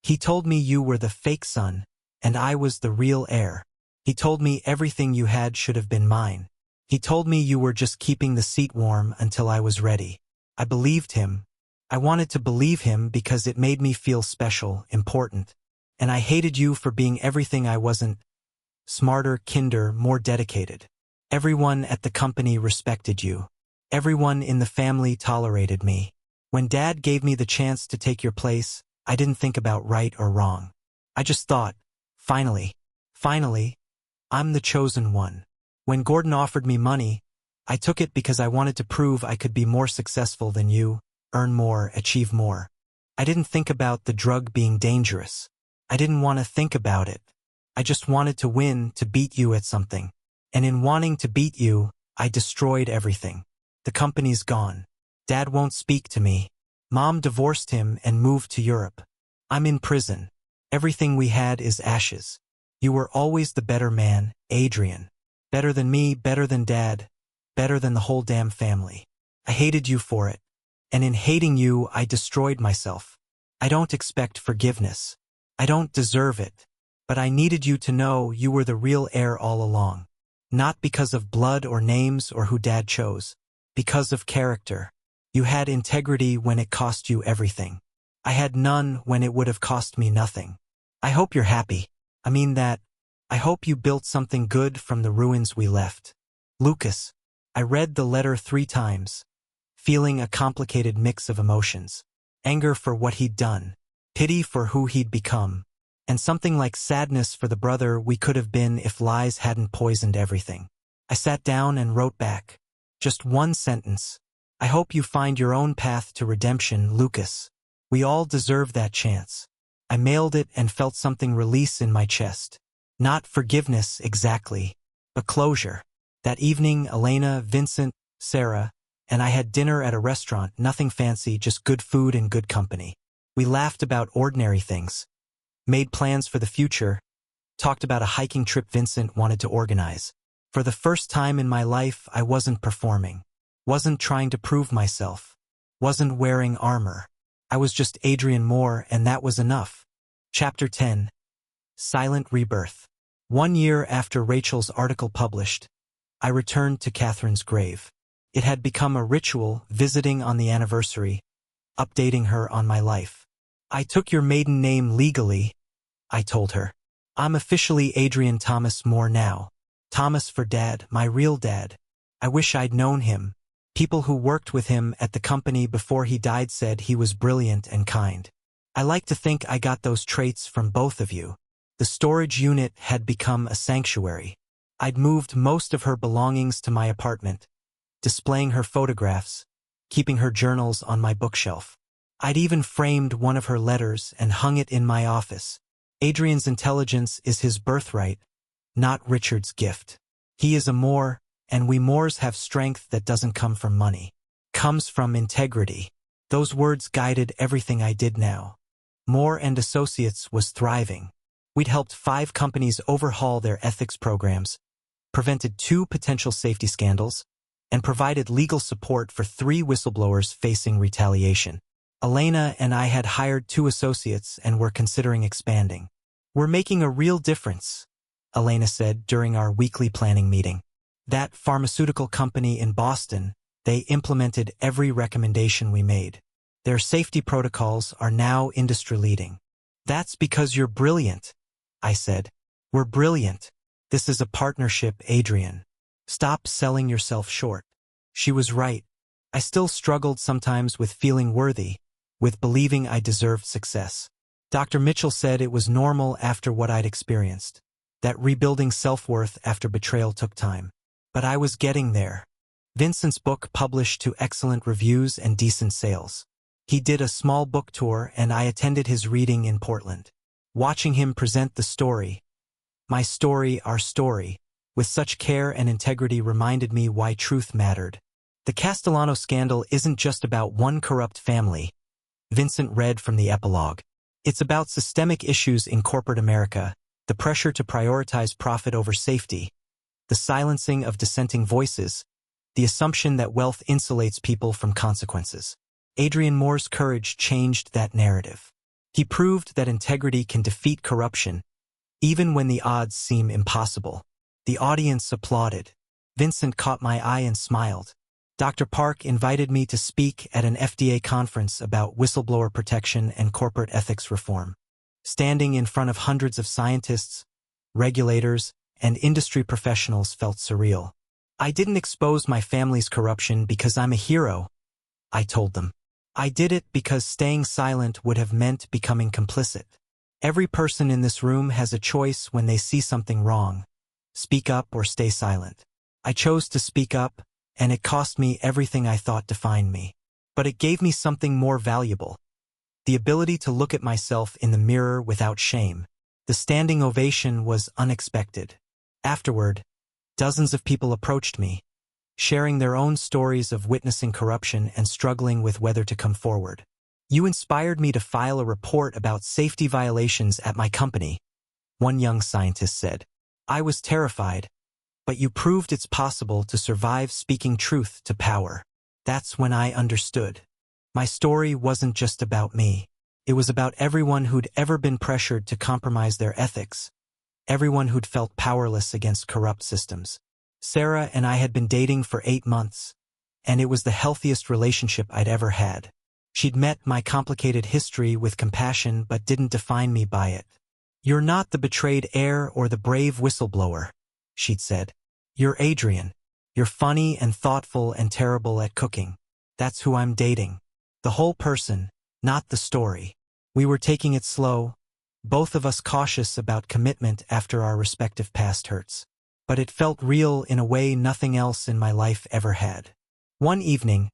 He told me you were the fake son, and I was the real heir. He told me everything you had should have been mine. He told me you were just keeping the seat warm until I was ready. I believed him. I wanted to believe him because it made me feel special, important. And I hated you for being everything I wasn't. Smarter, kinder, more dedicated. Everyone at the company respected you. Everyone in the family tolerated me. When Dad gave me the chance to take your place, I didn't think about right or wrong. I just thought, finally, I'm the chosen one. When Gordon offered me money, I took it because I wanted to prove I could be more successful than you, earn more, achieve more. I didn't think about the drug being dangerous. I didn't want to think about it. I just wanted to win, to beat you at something. And in wanting to beat you, I destroyed everything. The company's gone. Dad won't speak to me. Mom divorced him and moved to Europe. I'm in prison. Everything we had is ashes. You were always the better man, Adrian. Better than me, better than Dad, better than the whole damn family. I hated you for it. And in hating you, I destroyed myself. I don't expect forgiveness. I don't deserve it. But I needed you to know you were the real heir all along. Not because of blood or names or who Dad chose. Because of character. You had integrity when it cost you everything. I had none when it would have cost me nothing. I hope you're happy. I mean that. I hope you built something good from the ruins we left. Lucas. I read the letter 3 times. feeling a complicated mix of emotions. Anger for what he'd done, pity for who he'd become, and something like sadness for the brother we could have been if lies hadn't poisoned everything. I sat down and wrote back. Just one sentence. I hope you find your own path to redemption, Lucas. We all deserve that chance. I mailed it and felt something release in my chest. Not forgiveness exactly, but closure. That evening, Elena, Vincent, Sarah, and I had dinner at a restaurant, nothing fancy, just good food and good company. We laughed about ordinary things, made plans for the future, talked about a hiking trip Vincent wanted to organize. For the first time in my life, I wasn't performing, wasn't trying to prove myself, wasn't wearing armor. I was just Adrian Moore, and that was enough. Chapter 10. Silent Rebirth. 1 year after Rachel's article published, I returned to Catherine's grave. It had become a ritual, visiting on the anniversary, updating her on my life. I took your maiden name legally, I told her. I'm officially Adrian Thomas Moore now. Thomas for Dad, my real dad. I wish I'd known him. People who worked with him at the company before he died said he was brilliant and kind. I like to think I got those traits from both of you. The storage unit had become a sanctuary. I'd moved most of her belongings to my apartment, displaying her photographs, keeping her journals on my bookshelf. I'd even framed one of her letters and hung it in my office. Adrian's intelligence is his birthright, not Richard's gift. He is a Moore, and we Moores have strength that doesn't come from money. Comes from integrity. Those words guided everything I did now. Moore and Associates was thriving. We'd helped 5 companies overhaul their ethics programs, prevented 2 potential safety scandals, and provided legal support for 3 whistleblowers facing retaliation. Elena and I had hired 2 associates and were considering expanding. We're making a real difference, Elena said during our weekly planning meeting. That pharmaceutical company in Boston, they implemented every recommendation we made. Their safety protocols are now industry-leading. That's because you're brilliant, I said. We're brilliant. This is a partnership, Adrian. Stop selling yourself short. She was right. I still struggled sometimes with feeling worthy, with believing I deserved success. Dr. Mitchell said it was normal after what I'd experienced, that rebuilding self-worth after betrayal took time. But I was getting there. Vincent's book published to excellent reviews and decent sales. He did a small book tour and I attended his reading in Portland. Watching him present the story, my story, our story, with such care and integrity reminded me why truth mattered. The Castellano scandal isn't just about one corrupt family, Vincent read from the epilogue. It's about systemic issues in corporate America, the pressure to prioritize profit over safety, the silencing of dissenting voices, the assumption that wealth insulates people from consequences. Adrian Moore's courage changed that narrative. He proved that integrity can defeat corruption, even when the odds seem impossible. The audience applauded. Vincent caught my eye and smiled. Dr. Park invited me to speak at an FDA conference about whistleblower protection and corporate ethics reform. Standing in front of hundreds of scientists, regulators, and industry professionals felt surreal. I didn't expose my family's corruption because I'm a hero, I told them. I did it because staying silent would have meant becoming complicit. Every person in this room has a choice when they see something wrong. Speak up or stay silent. I chose to speak up, and it cost me everything I thought defined me. But it gave me something more valuable. The ability to look at myself in the mirror without shame. The standing ovation was unexpected. Afterward, dozens of people approached me, sharing their own stories of witnessing corruption and struggling with whether to come forward. You inspired me to file a report about safety violations at my company, one young scientist said. I was terrified, but you proved it's possible to survive speaking truth to power. That's when I understood. My story wasn't just about me. It was about everyone who'd ever been pressured to compromise their ethics, everyone who'd felt powerless against corrupt systems. Sarah and I had been dating for 8 months, and it was the healthiest relationship I'd ever had. She'd met my complicated history with compassion but didn't define me by it. You're not the betrayed heir or the brave whistleblower, she'd said. You're Adrian. You're funny and thoughtful and terrible at cooking. That's who I'm dating. The whole person, not the story. We were taking it slow, both of us cautious about commitment after our respective past hurts. But it felt real in a way nothing else in my life ever had. One evening,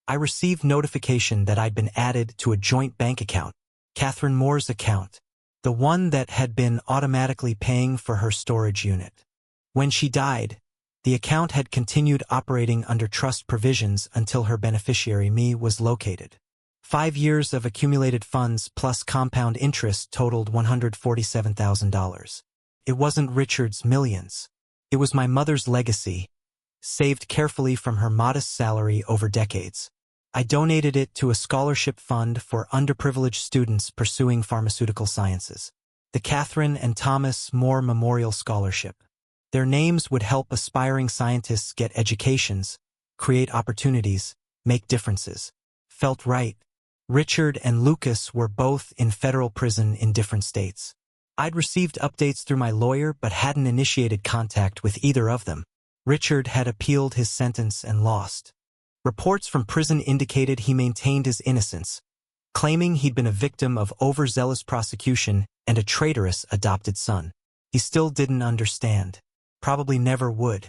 I received notification that I'd been added to a joint bank account, Catherine Moore's account, the one that had been automatically paying for her storage unit. When she died, the account had continued operating under trust provisions until her beneficiary, me, was located. 5 years of accumulated funds plus compound interest totaled $147,000. It wasn't Richard's millions. It was my mother's legacy, saved carefully from her modest salary over decades. I donated it to a scholarship fund for underprivileged students pursuing pharmaceutical sciences, the Catherine and Thomas Moore Memorial Scholarship. Their names would help aspiring scientists get educations, create opportunities, make differences. Felt right. Richard and Lucas were both in federal prison in different states. I'd received updates through my lawyer but hadn't initiated contact with either of them. Richard had appealed his sentence and lost. Reports from prison indicated he maintained his innocence, claiming he'd been a victim of overzealous prosecution and a traitorous adopted son. He still didn't understand. Probably never would.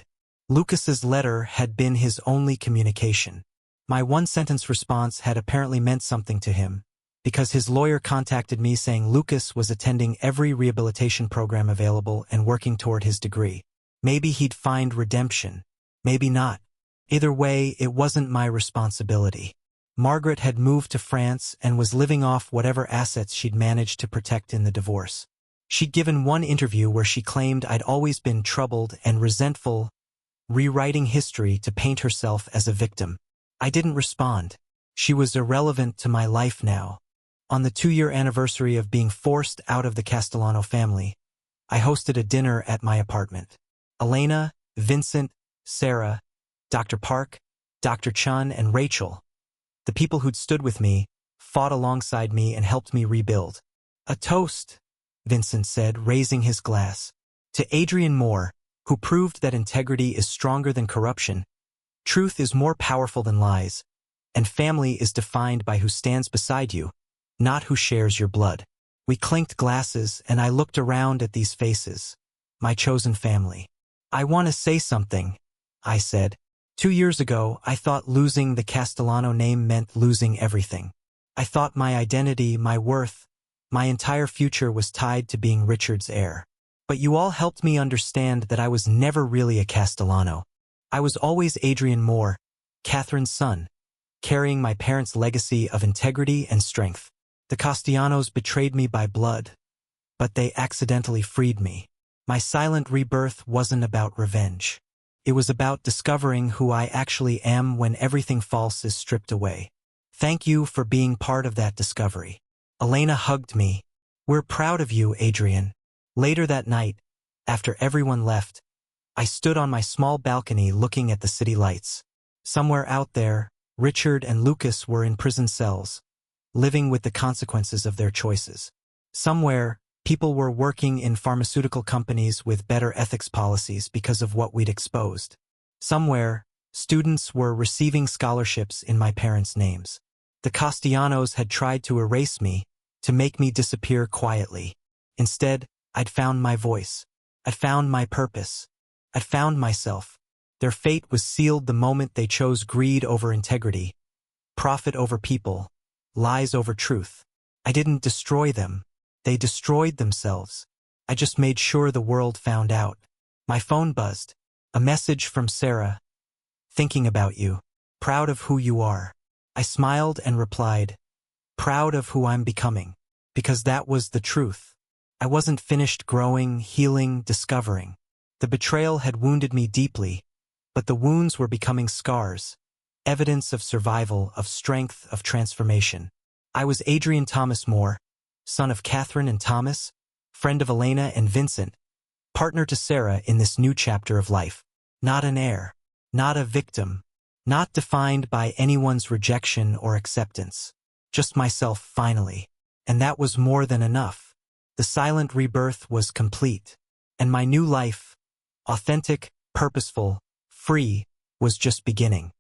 Lucas's letter had been his only communication. My one-sentence response had apparently meant something to him, because his lawyer contacted me saying Lucas was attending every rehabilitation program available and working toward his degree. Maybe he'd find redemption. Maybe not. Either way, it wasn't my responsibility. Margaret had moved to France and was living off whatever assets she'd managed to protect in the divorce. She'd given one interview where she claimed I'd always been troubled and resentful, rewriting history to paint herself as a victim. I didn't respond. She was irrelevant to my life now. On the 2-year anniversary of being forced out of the Castellano family, I hosted a dinner at my apartment. Elena, Vincent, Sarah, Dr. Park, Dr. Chun, and Rachel, the people who'd stood with me, fought alongside me and helped me rebuild. A toast, Vincent said, raising his glass. To Adrian Moore, who proved that integrity is stronger than corruption, truth is more powerful than lies, and family is defined by who stands beside you, not who shares your blood. We clinked glasses, and I looked around at these faces, my chosen family. I want to say something, I said. 2 years ago, I thought losing the Castellano name meant losing everything. I thought my identity, my worth, my entire future was tied to being Richard's heir. But you all helped me understand that I was never really a Castellano. I was always Adrian Moore, Catherine's son, carrying my parents' legacy of integrity and strength. The Castellanos betrayed me by blood, but they accidentally freed me. My silent rebirth wasn't about revenge. It was about discovering who I actually am when everything false is stripped away. Thank you for being part of that discovery. Elena hugged me. We're proud of you, Adrian. Later that night, after everyone left, I stood on my small balcony looking at the city lights. Somewhere out there, Richard and Lucas were in prison cells, living with the consequences of their choices. Somewhere, people were working in pharmaceutical companies with better ethics policies because of what we'd exposed. Somewhere, students were receiving scholarships in my parents' names. The Castellanos had tried to erase me, to make me disappear quietly. Instead, I'd found my voice. I'd found my purpose. I'd found myself. Their fate was sealed the moment they chose greed over integrity, profit over people, lies over truth. I didn't destroy them. They destroyed themselves. I just made sure the world found out. My phone buzzed. A message from Sarah. Thinking about you. Proud of who you are. I smiled and replied, proud of who I'm becoming. Because that was the truth. I wasn't finished growing, healing, discovering. The betrayal had wounded me deeply, but the wounds were becoming scars. Evidence of survival, of strength, of transformation. I was Adrian Thomas Moore, son of Catherine and Thomas, friend of Elena and Vincent, partner to Sarah in this new chapter of life. Not an heir, not a victim, not defined by anyone's rejection or acceptance. Just myself finally. And that was more than enough. The silent rebirth was complete. And my new life, authentic, purposeful, free, was just beginning.